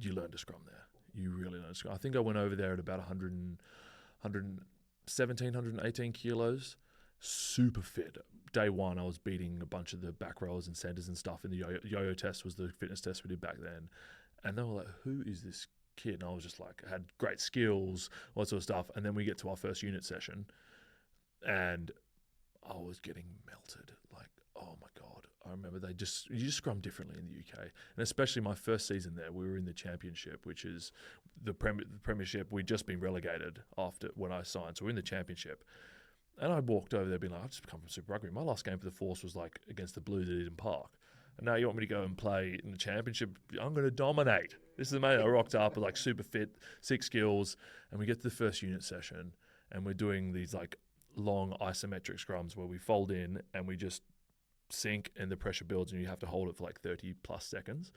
you learn to scrum there. You really learn to scrum. I think I went over there at about 117, 118 kilos, super fit. Day one, I was beating a bunch of the back rowers and centers and stuff. And the yo-yo test was the fitness test we did back then. And they were like, who is this kid? And I was just like, I had great skills, all that sort of stuff. And then we get to our first unit session, and I was getting melted. Like, oh my God. I remember you just scrum differently in the UK. And especially my first season there, we were in the championship, which is the premiership. We'd just been relegated after when I signed. So we're in the championship. And I walked over there being like, I've just come from Super Rugby. My last game for the Force was like against the Blues at Eden Park. And now you want me to go and play in the championship? I'm going to dominate. This is amazing. I rocked up with like super fit, 6 skills, and we get to the first unit session, and we're doing these like long isometric scrums where we fold in and we just sink and the pressure builds and you have to hold it for like 30 plus seconds.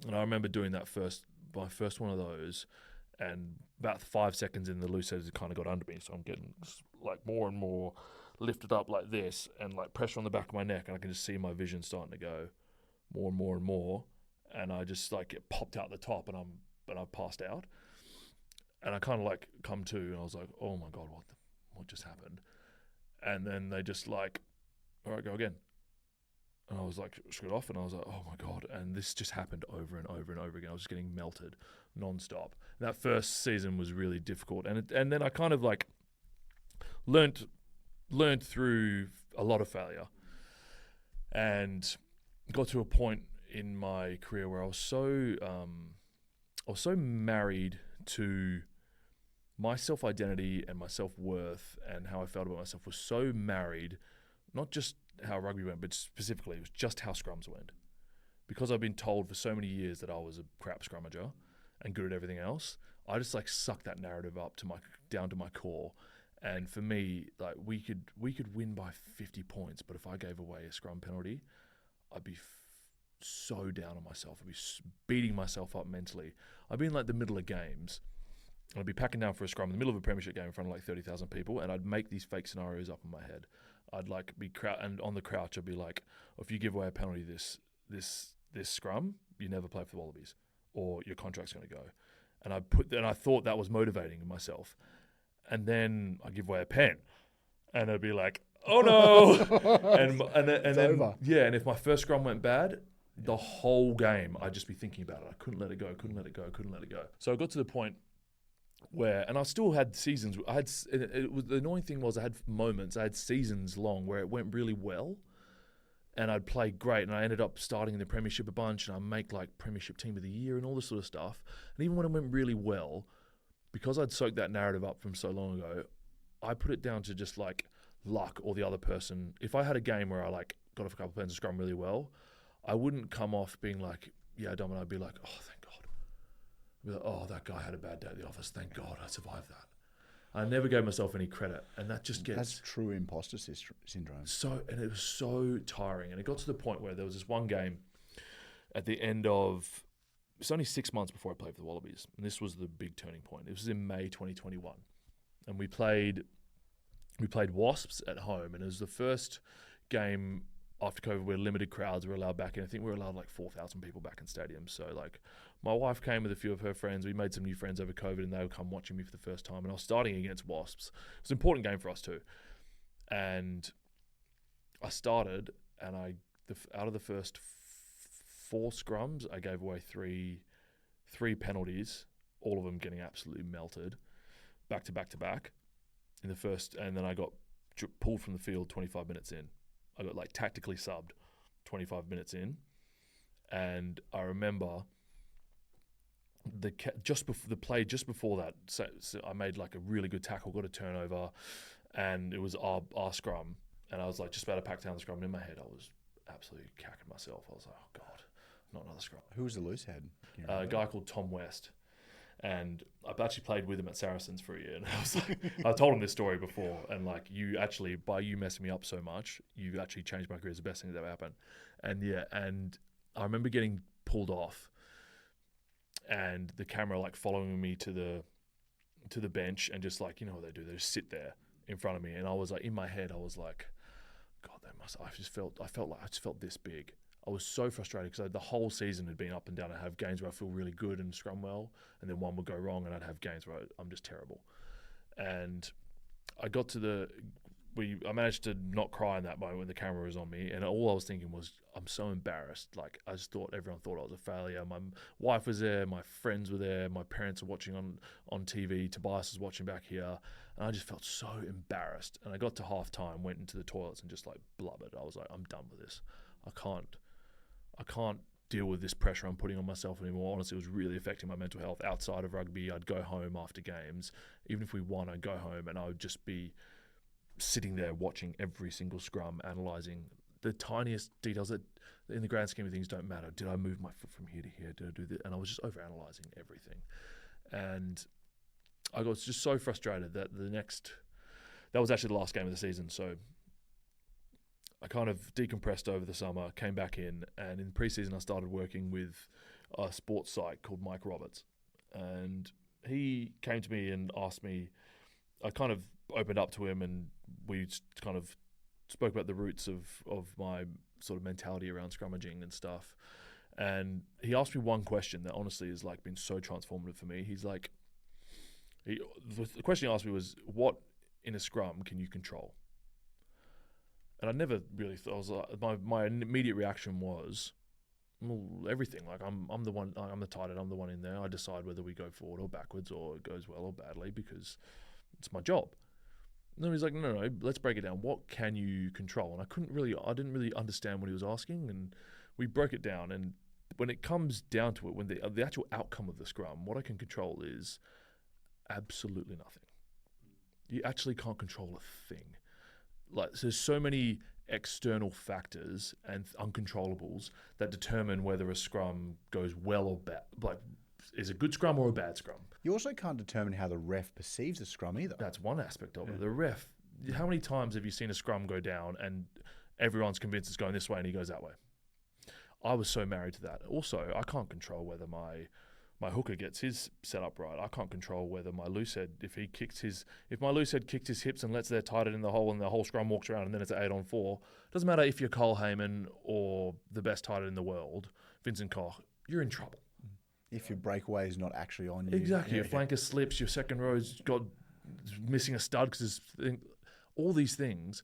And I remember doing my first one of those, and about 5 seconds in, the loose heads kind of got under me, so I'm getting like more and more lifted up like this, and like pressure on the back of my neck, and I can just see my vision starting to go more and more and more, and I just like get popped out the top, and I passed out, and I kind of like come to, and I was like, oh my God, what just happened? And then they just like, all right, go again. And I was like, screwed off, and I was like, oh my God. And this just happened over and over and over again. I was just getting melted nonstop. And that first season was really difficult. And then I kind of like learned through a lot of failure, and got to a point in my career where I was so married to my self-identity and my self-worth and how I felt about myself was so married, not just how rugby went, but specifically it was just how scrums went. Because I've been told for so many years that I was a crap scrummager and good at everything else, I just like sucked that narrative up down to my core. And for me, like we could win by 50 points, but if I gave away a scrum penalty, I'd be so down on myself. I'd be beating myself up mentally. I'd be in like the middle of games, and I'd be packing down for a scrum in the middle of a premiership game in front of like 30,000 people, and I'd make these fake scenarios up in my head. I'd like be and on the crouch, I'd be like, if you give away a penalty this scrum, you never play for the Wallabies, or your contract's going to go. And I thought that was motivating myself. And then I give away a pen, and it'd be like, oh no, and then yeah, and if my first scrum went bad, the whole game I'd just be thinking about it. I couldn't let it go. So I got to the point where, and I still had seasons. It was the annoying thing was I had moments. I had seasons long where it went really well, and I'd play great, and I ended up starting in the premiership a bunch, and I make like premiership team of the year and all this sort of stuff. And even when it went really well, because I'd soaked that narrative up from so long ago, I put it down to just like luck or the other person. If I had a game where I like got off a couple of pens and scrum really well, I wouldn't come off being like, yeah, Dom, and I'd be like, oh, thank God. I'd be like, oh, that guy had a bad day at the office. Thank God I survived that. I never gave myself any credit, and that just gets... That's true imposter syndrome. And it was so tiring. And it got to the point where there was this one game at the end of... It's only 6 months before I played for the Wallabies, and this was the big turning point. It was in May 2021, and we played Wasps at home, and it was the first game after COVID where limited crowds were allowed back in. I think we were allowed like 4,000 people back in stadiums. So like my wife came with a few of her friends. We made some new friends over COVID, and they would come watching me for the first time. And I was starting against Wasps. It was an important game for us too. And I started, and out of the first 4 scrums, I gave away three penalties, all of them getting absolutely melted, back to back in the first, and then I got pulled from the field 25 minutes in. I got like tactically subbed 25 minutes in, and I remember just before that, so I made like a really good tackle, got a turnover, and it was our scrum, and I was like just about to pack down the scrum, and in my head I was absolutely cacking myself. I was like, oh God, not another scrum. Who was the loose head? A guy called Tom West. And I've actually played with him at Saracens for a year. And I was like, I told him this story before. And like, you actually, by you messing me up so much, you actually changed my career. It's the best thing that ever happened. And yeah, and I remember getting pulled off, and the camera like following me to the bench, and just like, you know what they do, they just sit there in front of me. And I was like, in my head, I was like, God, I just felt this big. I was so frustrated because the whole season had been up and down. I'd have games where I feel really good and scrum well, and then one would go wrong, and I'd have games where I'm just terrible. And I got to I managed to not cry in that moment when the camera was on me, and all I was thinking was, I'm so embarrassed. Like, I just thought everyone thought I was a failure. My wife was there, my friends were there, my parents were watching on TV, Tobias was watching back here, and I just felt so embarrassed. And I got to half-time, went into the toilets and just like blubbered. I was like, I'm done with this. I can't deal with this pressure I'm putting on myself anymore. Honestly, it was really affecting my mental health. Outside of rugby, I'd go home after games. Even if we won, I'd go home and I would just be sitting there watching every single scrum, analysing the tiniest details that in the grand scheme of things don't matter. Did I move my foot from here to here? Did I do that? And I was just over-analysing everything. And I was just so frustrated that that was actually the last game of the season. So I kind of decompressed over the summer, came back in, and in pre-season I started working with a sports site called Mike Roberts. And he came to me and asked me, I kind of opened up to him, and we kind of spoke about the roots of my sort of mentality around scrummaging and stuff. And he asked me one question that honestly has like been so transformative for me. He's like, the question he asked me was, what in a scrum can you control? And I never really thought, I was like, my immediate reaction was, well, everything. Like I'm the one, I'm the tight end, I'm the one in there. I decide whether we go forward or backwards or it goes well or badly because it's my job. And then he's like, no, let's break it down. What can you control? And I didn't really understand what he was asking, and we broke it down. And when it comes down to it, when the actual outcome of the scrum, what I can control is absolutely nothing. You actually can't control a thing. Like, there's so many external factors and uncontrollables that determine whether a scrum goes well or bad, like is a good scrum or a bad scrum. You also can't determine how the ref perceives a scrum either. That's one aspect of it. The ref, how many times have you seen a scrum go down and everyone's convinced it's going this way and he goes that way? I was so married to that. Also, I can't control whether my hooker gets his set up right. I can't control whether my loosehead, if my loosehead kicks his hips and lets their tight end in the hole and the whole scrum walks around and then it's an 8-on-4. Doesn't matter if you're Cole Heyman or the best tight end in the world, Vincent Koch, you're in trouble. If your breakaway is not actually on you. Exactly. Your flanker slips, your second row's got missing a stud because all these things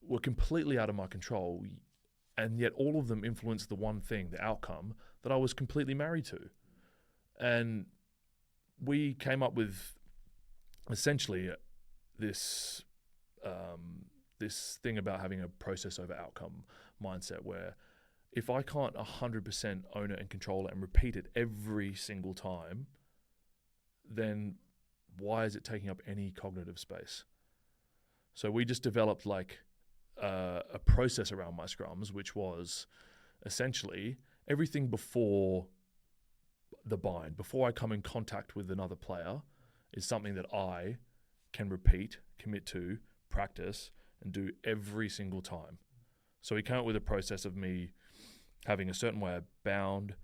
were completely out of my control, and yet all of them influenced the one thing, the outcome, that I was completely married to. And we came up with essentially this thing about having a process over outcome mindset, where if I can't 100% own it and control it and repeat it every single time, then why is it taking up any cognitive space? So we just developed like a process around my scrums, which was essentially everything before the bind, before I come in contact with another player, is something that I can repeat, commit to, practice, and do every single time. So we came up with a process of me having a certain way I bound,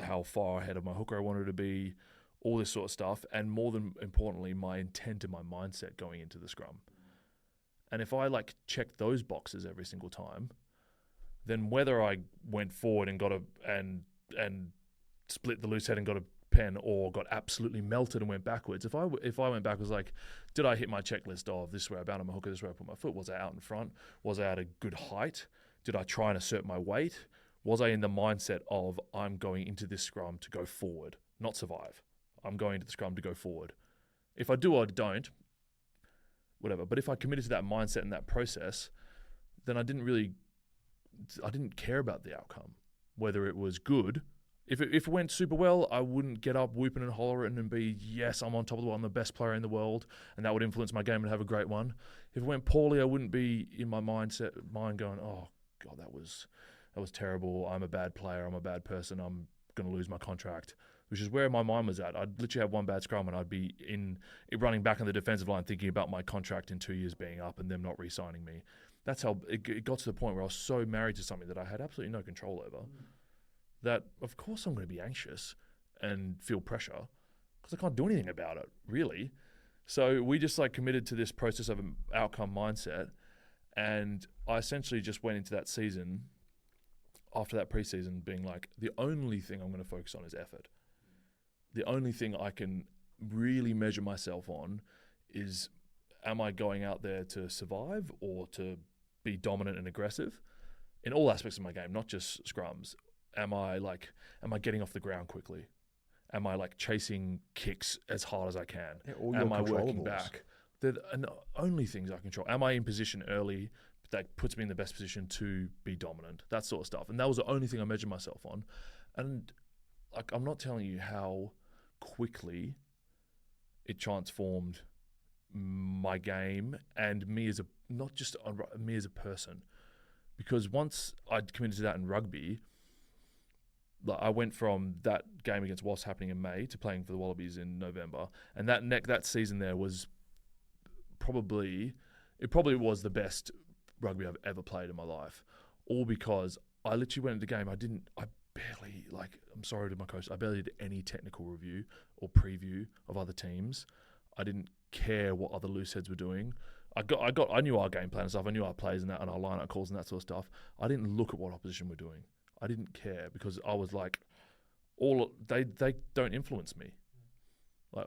how far ahead of my hooker I wanted to be, all this sort of stuff, and more than importantly, my intent and my mindset going into the scrum. And if I like check those boxes every single time, then whether I went forward and got and split the loose head and got a pen, or got absolutely melted and went backwards, if I went backwards, like, did I hit my checklist of this is where I bound on my hooker, this is where I put my foot? Was I out in front? Was I at a good height? Did I try and assert my weight? Was I in the mindset of I'm going into this scrum to go forward, not survive? I'm going into the scrum to go forward. If I do or don't, whatever. But if I committed to that mindset and that process, then I didn't care about the outcome, whether it was good. If it went super well, I wouldn't get up whooping and hollering and be, yes, I'm on top of the world, I'm the best player in the world, and that would influence my game and have a great one. If it went poorly, I wouldn't be in my mind going, oh God, that was terrible. I'm a bad player. I'm a bad person. I'm going to lose my contract, which is where my mind was at. I'd literally have one bad scrum and I'd be running back on the defensive line thinking about my contract in 2 years being up and them not re-signing me. That's how it got to the point where I was so married to something that I had absolutely no control over. That, of course, I'm going to be anxious and feel pressure because I can't do anything about it, really. So we just committed to this process of an outcome mindset, and I essentially just went into that season after that preseason being like, the only thing I'm going to focus on is effort. The only thing I can really measure myself on is, am I going out there to survive or to be dominant and aggressive in all aspects of my game, not just scrums? Am I getting off the ground quickly? Am I chasing kicks as hard as I can? Yeah, am I working back? They're the only things I control. Am I in position early that puts me in the best position to be dominant? That sort of stuff. And that was the only thing I measured myself on. And I'm not telling you how quickly it transformed my game and me as not just me as a person. Because once I'd committed to that in rugby, I went from that game against Wasps happening in May to playing for the Wallabies in November, and that season there was probably was the best rugby I've ever played in my life, all because I literally went into the game. I barely I'm sorry to my coach, I barely did any technical review or preview of other teams. I didn't care what other loose heads were doing. I knew our game plan and stuff. I knew our plays and that, and our line-up calls and that sort of stuff. I didn't look at what opposition were doing. I didn't care because I was like, they don't influence me.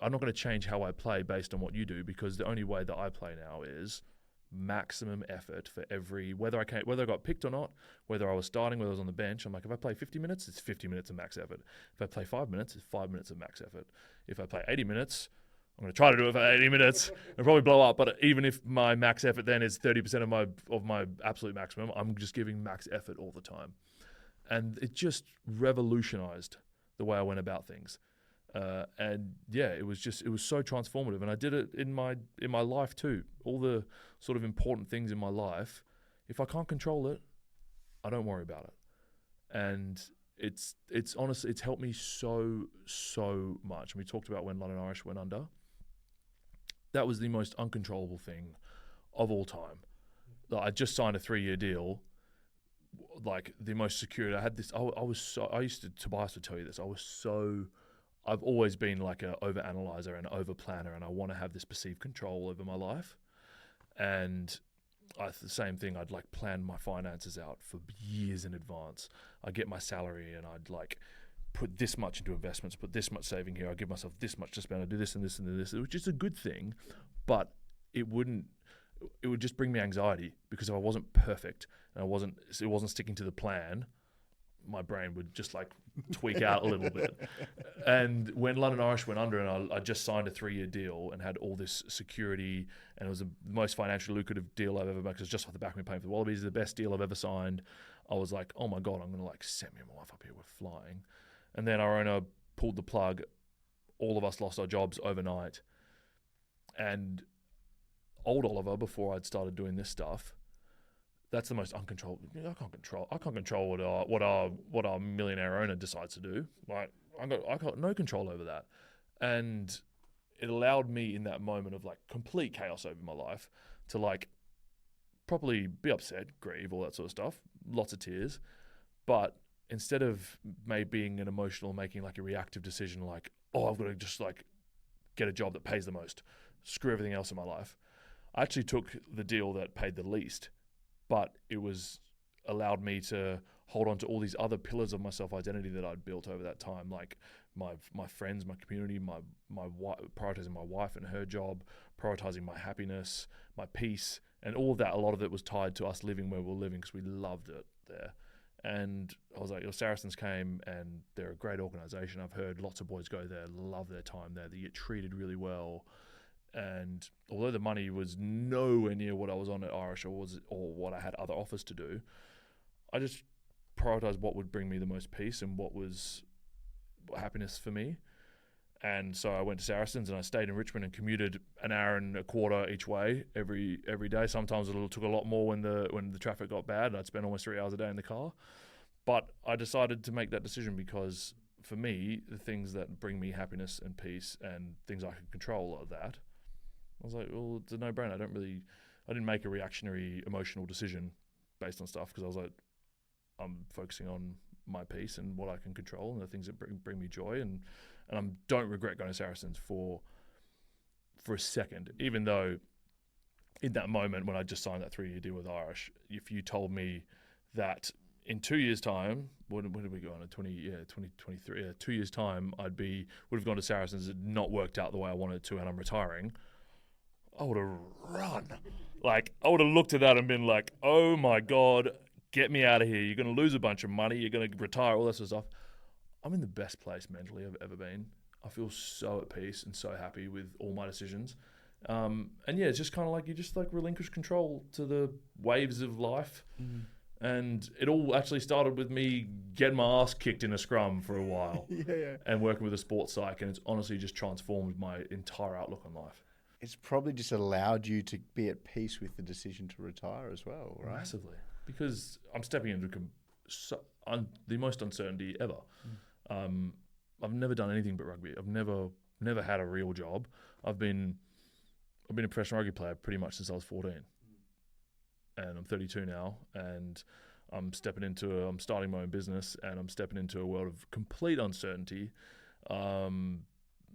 I'm not going to change how I play based on what you do, because the only way that I play now is maximum effort for whether I got picked or not, whether I was starting, whether I was on the bench. I'm like, if I play 50 minutes, it's 50 minutes of max effort. If I play 5 minutes, it's 5 minutes of max effort. If I play 80 minutes, I'm going to try to do it for 80 minutes and probably blow up. But even if my max effort then is 30% of my absolute maximum, I'm just giving max effort all the time. And it just revolutionized the way I went about things. And yeah, it was so transformative. And I did it in my life too. All the sort of important things in my life, if I can't control it, I don't worry about it. And it's honestly, it's helped me so much. And we talked about when London Irish went under. That was the most uncontrollable thing of all time. Like, I just signed a 3-year deal, like the most secure. I had this. I used to. Tobias would tell you this. I've always been like an over-analyzer and over-planner, and I want to have this perceived control over my life. And the same thing, I'd like plan my finances out for years in advance. I'd get my salary and I'd like put this much into investments, put this much saving here. I'd give myself this much to spend. I'd do this and this and this, which is a good thing, but it would just bring me anxiety, because if I wasn't perfect and it wasn't sticking to the plan, my brain would just like tweak out a little bit. And when London Irish went under and I just signed a 3-year deal and had all this security, and it was the most financially lucrative deal I've ever made, because just off the back of me paying for the Wallabies, the best deal I've ever signed. I was like, oh my God, I'm going to like set me and my wife up here. We're flying. And then our owner pulled the plug. All of us lost our jobs overnight. And old Oliver, before I'd started doing this stuff, that's the most uncontrollable. I can't control what our millionaire owner decides to do. Like, I got no control over that. And it allowed me in that moment of like complete chaos over my life to like properly be upset, grieve, all that sort of stuff, lots of tears. But instead of being an emotional, making like a reactive decision, like, oh, I've got to just like get a job that pays the most, screw everything else in my life, I actually took the deal that paid the least, but it was allowed me to hold on to all these other pillars of my self-identity that I'd built over that time, like my friends, my community, my prioritizing my wife and her job, prioritizing my happiness, my peace, and all of that. A lot of it was tied to us living where we're living because we loved it there. And I was like, Saracens came, and they're a great organization. I've heard lots of boys go there, love their time there. They get treated really well. And although the money was nowhere near what I was on at Irish or what I had other offers to do, I just prioritized what would bring me the most peace and what was happiness for me. And so I went to Saracens and I stayed in Richmond and commuted an hour and a quarter each way every day. Sometimes it took a lot more when the traffic got bad. I'd spend almost 3 hours a day in the car. But I decided to make that decision because for me, the things that bring me happiness and peace and things I can control are that. I was like, well, it's a no-brainer. I didn't make a reactionary emotional decision based on stuff, because I was like, I'm focusing on my peace and what I can control and the things that bring me joy, and I don't regret going to Saracens for a second, even though in that moment when I just signed that 3-year deal with Irish, if you told me that in 2 years' time, when did we go on? 2023. 2 years' time, would have gone to Saracens and not worked out the way I wanted to, and I'm retiring, I would have run. Like, I would have looked at that and been like, oh my God, get me out of here. You're going to lose a bunch of money. You're going to retire, all that sort of stuff. I'm in the best place mentally I've ever been. I feel so at peace and so happy with all my decisions. And yeah, it's just kind of like you just like relinquish control to the waves of life. Mm. And it all actually started with me getting my ass kicked in a scrum for a while and working with a sports psych. And it's honestly just transformed my entire outlook on life. It's probably just allowed you to be at peace with the decision to retire as well, right? Massively. Because I'm stepping into the most uncertainty ever. I've never done anything but rugby. I've never had a real job. I've been a professional rugby player pretty much since I was 14. And I'm 32 now, and I'm starting my own business, and I'm stepping into a world of complete uncertainty. I'm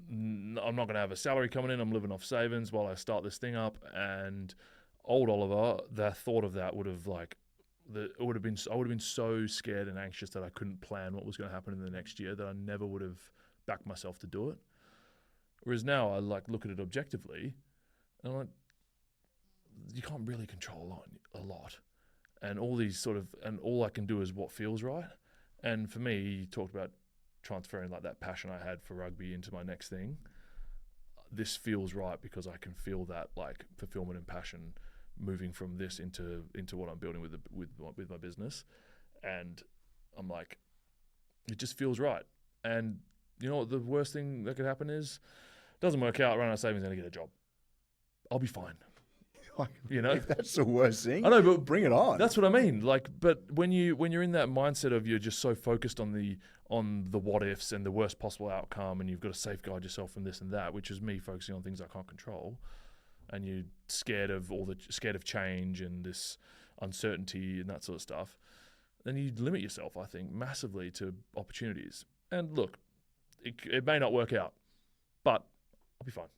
not going to have a salary coming in. I'm living off savings while I start this thing up. And old Oliver, the thought of that would have I would have been so scared and anxious that I couldn't plan what was going to happen in the next year, that I never would have backed myself to do it. Whereas now I like look at it objectively, and I'm like, you can't really control a lot, and all I can do is what feels right. And for me, you talked about transferring like that passion I had for rugby into my next thing. This feels right because I can feel that like fulfillment and passion moving from this into what I'm building with my business. And I'm like, it just feels right. And you know what the worst thing that could happen is, it doesn't work out, run out of savings, and I get a job. I'll be fine. You know, if that's the worst thing, I know, but bring it on. That's what I mean. Like, but when you're in that mindset of you're just so focused on the what ifs and the worst possible outcome, and you've got to safeguard yourself from this and that, which is me focusing on things I can't control, and you're scared of change and this uncertainty and that sort of stuff, then you limit yourself, I think, massively to opportunities. And look, it may not work out, but I'll be fine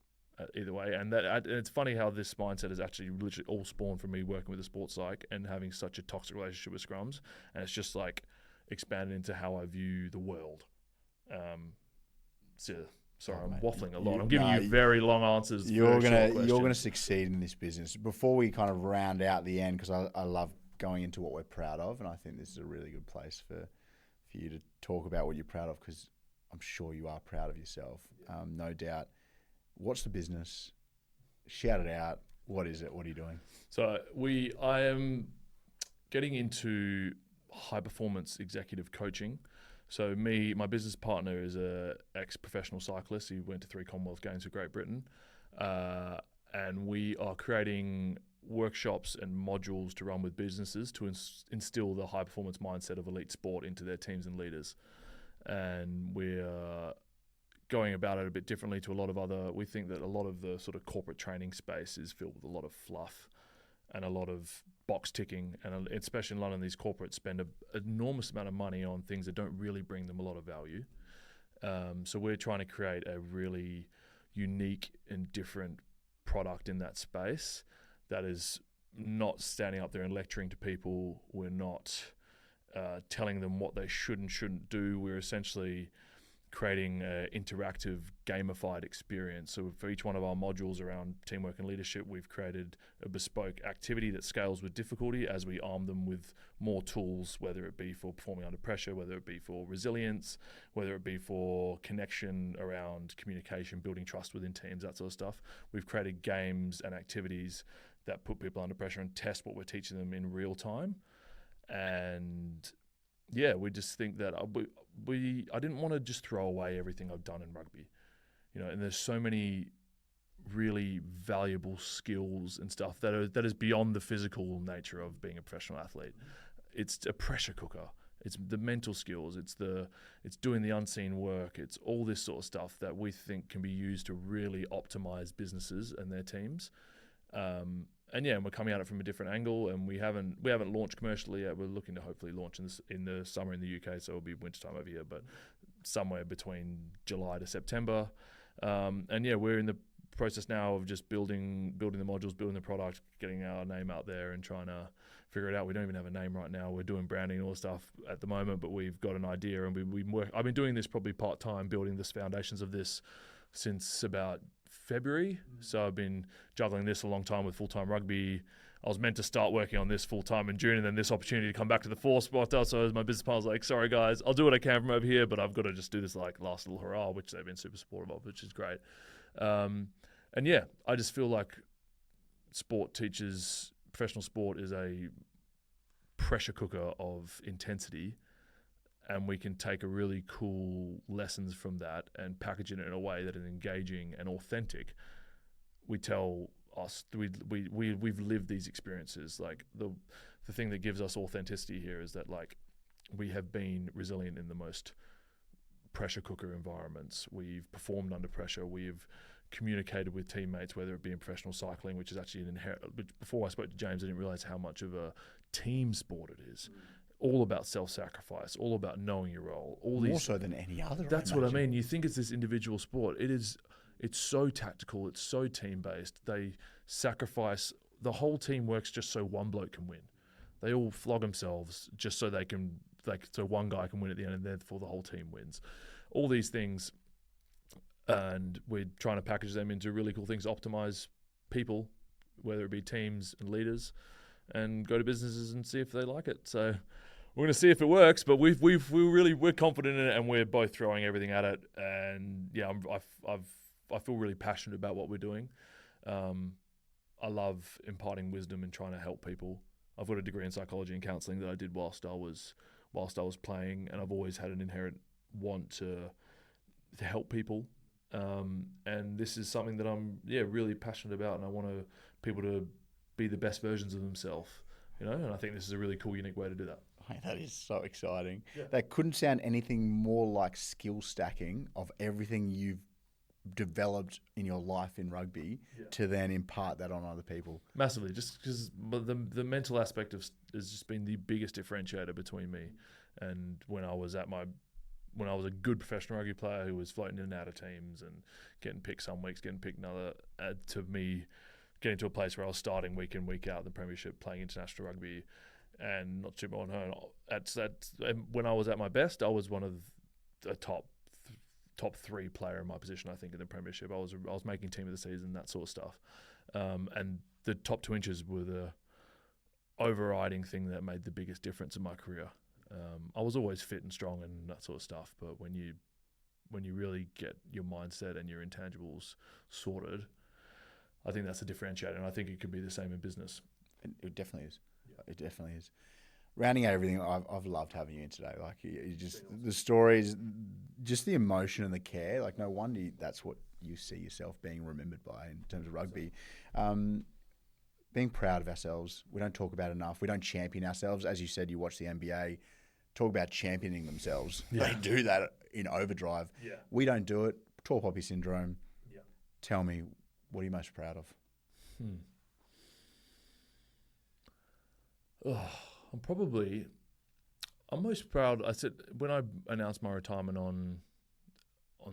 either way. And it's funny how this mindset is actually literally all spawned from me working with a sports psych and having such a toxic relationship with scrums, and it's just like expanded into how I view the world. Sorry, I'm waffling a lot. I'm giving you very long answers. You're gonna succeed in this business. Before we kind of round out the end, because I love going into what we're proud of, and I think this is a really good place for you to talk about what you're proud of, because I'm sure you are proud of yourself, no doubt. What's the business? Shout it out. What is it? What are you doing? So I am getting into high performance executive coaching. So my business partner is a ex-professional cyclist. He went to 3 Commonwealth Games for Great Britain. And we are creating workshops and modules to run with businesses to instill the high performance mindset of elite sport into their teams and leaders. And we're going about it a bit differently to we think that a lot of the sort of corporate training space is filled with a lot of fluff and a lot of box ticking, and especially in London, these corporates spend an enormous amount of money on things that don't really bring them a lot of value. So we're trying to create a really unique and different product in that space that is not standing up there and lecturing to people. We're not telling them what they should and shouldn't do. We're essentially creating an interactive, gamified experience. So for each one of our modules around teamwork and leadership, we've created a bespoke activity that scales with difficulty as we arm them with more tools, whether it be for performing under pressure, whether it be for resilience, whether it be for connection around communication, building trust within teams, that sort of stuff. We've created games and activities that put people under pressure and test what we're teaching them in real time. And yeah, we just think that I didn't want to just throw away everything I've done in rugby, and there's so many really valuable skills and stuff that is beyond the physical nature of being a professional athlete. It's a pressure cooker. It's the mental skills. It's doing the unseen work. It's all this sort of stuff that we think can be used to really optimize businesses and their teams. And we're coming at it from a different angle, and we haven't launched commercially yet. We're looking to hopefully launch in the summer in the UK, so it'll be wintertime over here, but somewhere between July to September. We're in the process now of just building the modules, building the product, getting our name out there, and trying to figure it out. We don't even have a name right now. We're doing branding and all the stuff at the moment, but we've got an idea, and I've been doing this probably part-time, building the foundations of this since about February. So I've been juggling this a long time with full-time rugby. I was meant to start working on this full-time in June, and then this opportunity to come back to the force spot. So my business partner's like, sorry guys, I'll do what I can from over here, but I've got to just do this like last little hurrah, which they've been super supportive of, which is great. I just feel like professional sport is a pressure cooker of intensity, and we can take a really cool lessons from that and package it in a way that is engaging and authentic. We've lived these experiences. Like the thing that gives us authenticity here is that like we have been resilient in the most pressure cooker environments. We've performed under pressure. We've communicated with teammates, whether it be in professional cycling, which is actually an inherent. Before I spoke to James, I didn't realize how much of a team sport it is. All about self-sacrifice, all about knowing your role. More so than any other. That's what I mean. You think it's this individual sport. It's so tactical. It's so team-based. They sacrifice. The whole team works just so one bloke can win. They all flog themselves just so so one guy can win at the end, and therefore the whole team wins. All these things, and we're trying to package them into really cool things, optimize people, whether it be teams and leaders, and go to businesses and see if they like it. So we're going to see if it works, but we're confident in it, and we're both throwing everything at it. And yeah, I feel really passionate about what we're doing. I love imparting wisdom and trying to help people. I've got a degree in psychology and counselling that I did whilst I was playing, and I've always had an inherent want to help people. And this is something that I'm really passionate about, and I want people to be the best versions of themselves. And I think this is a really cool, unique way to do that. Mate, that is so exciting. Yeah. That couldn't sound anything more like skill stacking of everything you've developed in your life in rugby to then impart that on other people. Massively, just because the mental aspect has just been the biggest differentiator between me and when I was a good professional rugby player who was floating in and out of teams and getting picked some weeks, getting picked another, to me getting to a place where I was starting week in, week out in the Premiership, playing international rugby, and not too on her. When I was at my best, I was one of the top 3 player in my position, I think, in the Premiership. I was making team of the season, that sort of stuff. And the top 2 inches were the overriding thing that made the biggest difference in my career. I was always fit and strong and that sort of stuff, but when you really get your mindset and your intangibles sorted, I think that's a differentiator, and I think it could be the same in business. It definitely is. Yeah. It definitely is. Rounding out everything, I've loved having you in today. Like, you just the stories, just the emotion and the care. Like, no wonder that's what you see yourself being remembered by in terms of rugby. Being proud of ourselves. We don't talk about it enough. We don't champion ourselves. As you said, you watch the NBA. Talk about championing themselves. Yeah. They do that in overdrive. Yeah. We don't do it. Tall poppy syndrome. Yeah. Tell me, what are you most proud of? I'm most proud. I said when I announced my retirement on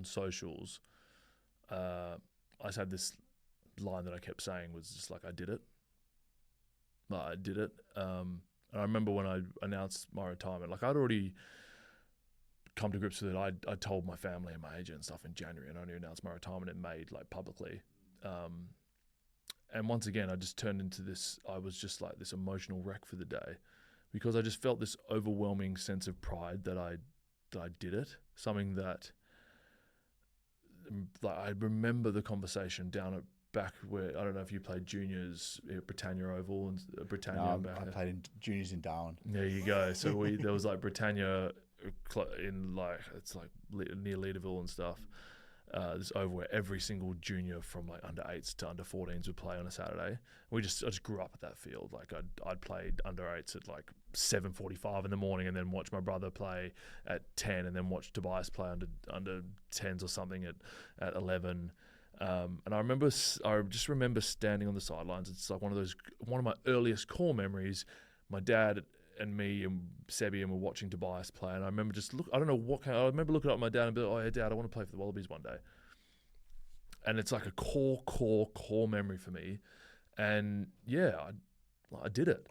socials, I just had this line that I kept saying was just like, I did it. I did it. And I remember when I announced my retirement, like I'd already come to grips with it. I told my family and my agent and stuff in January, and I only announced my retirement in May, like publicly. And once again, I just turned into this. I was just like this emotional wreck for the day, because I just felt this overwhelming sense of pride that I did it. Something that, like, I remember the conversation down at back where, I don't know if you played juniors at Britannia Oval and Britannia. No, I played in juniors in Darwin. There you go. So there was like Britannia in like, it's like near Leaderville and stuff. This oval where every single junior from like under 8s to under 14s would play on a Saturday. I just grew up at that field. Like I'd played under 8s at like 7:45 in the morning, and then watch my brother play at 10, and then watch Tobias play under 10s or something at 11. And I just remember standing on the sidelines. It's like one of my earliest core memories. My dad and me and Sebi were watching Tobias play, and I remember I remember looking up at my dad and be like, oh yeah, Dad, I want to play for the Wallabies one day. And it's like a core memory for me. And yeah, I did it.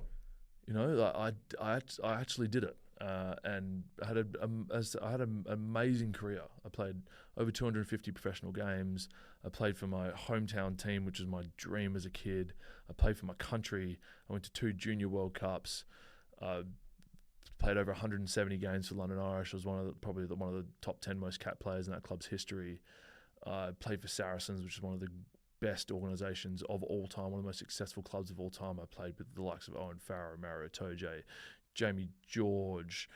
Like I actually did it. And I had an amazing career. I played over 250 professional games. I played for my hometown team, which was my dream as a kid. I played for my country. I went to 2 junior World Cups. Played over 170 games for London Irish. I was one of the top 10 most cap players in that club's history. Played for Saracens, which is one of the best organisations of all time, one of the most successful clubs of all time. I played with the likes of Owen Farrell, Mario Toje, Jamie George,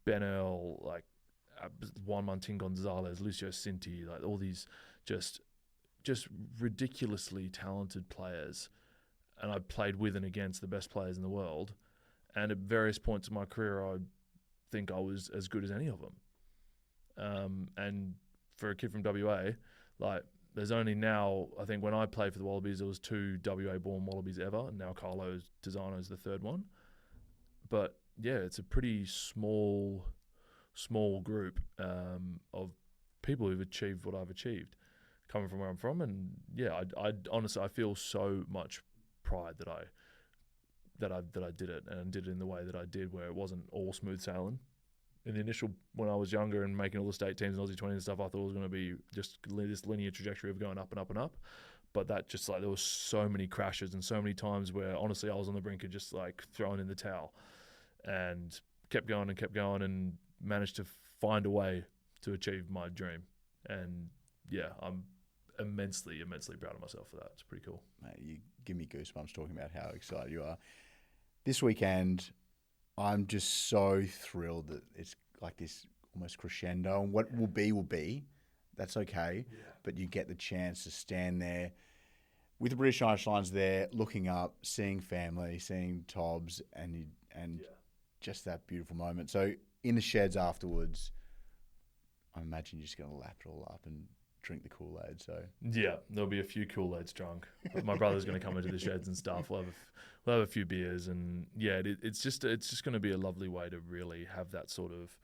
Benel, like Juan Martin Gonzalez, Lucio Cinti, like all these just ridiculously talented players. And I played with and against the best players in the world. And at various points in my career, I think I was as good as any of them. And for a kid from WA, like there's only now, I think when I played for the Wallabies, there was 2 WA-born Wallabies ever, and now Carlo Tizzano is the 3rd one. But yeah, it's a pretty small group of people who've achieved what I've achieved, coming from where I'm from. And yeah, I honestly, I feel so much pride that I did it, and did it in the way that I did, where it wasn't all smooth sailing. In the initial, when I was younger and making all the state teams and Aussie 20 and stuff, I thought it was going to be just this linear trajectory of going up and up and up. But that just like, there was so many crashes and so many times where honestly I was on the brink of just like throwing in the towel, and kept going and managed to find a way to achieve my dream. And yeah, I'm immensely proud of myself for that. It's pretty cool. Mate, you give me goosebumps talking about how excited you are. This weekend, I'm just so thrilled that it's like this almost crescendo, and what will be. That's okay. Yeah. But you get the chance to stand there with the British Irish Lions there, looking up, seeing family, seeing Tobbs, and just that beautiful moment. So in the sheds afterwards, I imagine you're just going to lap it all up and drink the Kool-Aid. So yeah, there'll be a few Kool-Aids drunk. But my brother's going to come into the sheds and stuff. We'll have a few beers, and it's just going to be a lovely way to really have that sort of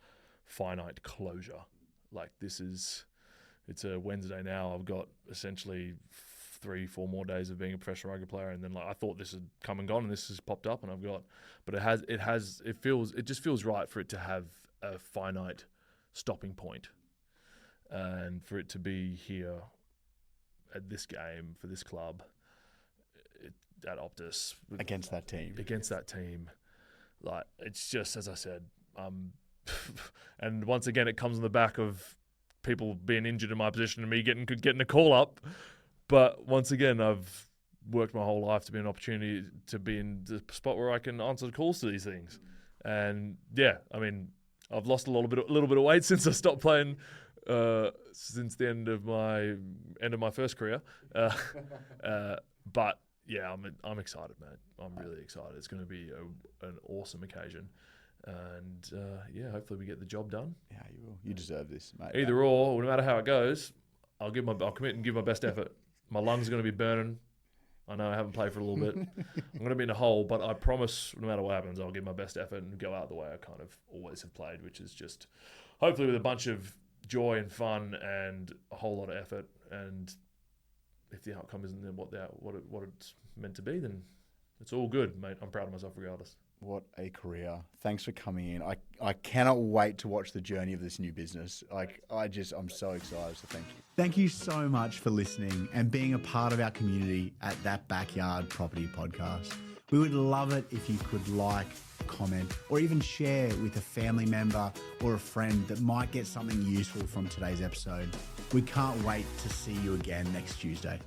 finite closure. Like it's a Wednesday now. I've got essentially 3-4 more days of being a professional rugby player, and then I thought this had come and gone, and this has popped up, and it just feels right for it to have a finite stopping point. And for it to be here at this game for this club at Optus against that team, like it's just, as I said, and once again it comes on the back of people being injured in my position and me getting a call up. But once again, I've worked my whole life to be an opportunity to be in the spot where I can answer calls to these things. And I mean, I've lost a little bit of weight since I stopped playing. Since the end of my first career, but yeah, I'm excited, man. I'm really excited. It's going to be an awesome occasion, and hopefully we get the job done. Yeah, you will. You deserve this, mate. Either or, no matter how it goes, I'll commit and give my best effort. My lungs are going to be burning. I know I haven't played for a little bit. I'm going to be in a hole, but I promise, no matter what happens, I'll give my best effort and go out the way I kind of always have played, which is just hopefully with a bunch of joy and fun and a whole lot of effort. And if the outcome isn't what it's meant to be, then it's all good, mate. I'm proud of myself regardless. What a career. Thanks for coming in. I cannot wait to watch the journey of this new business. I'm so excited, so thank you. Thank you so much for listening and being a part of our community at That Backyard Property Podcast. We would love it if you could like, comment, or even share with a family member or a friend that might get something useful from today's episode. We can't wait to see you again next Tuesday.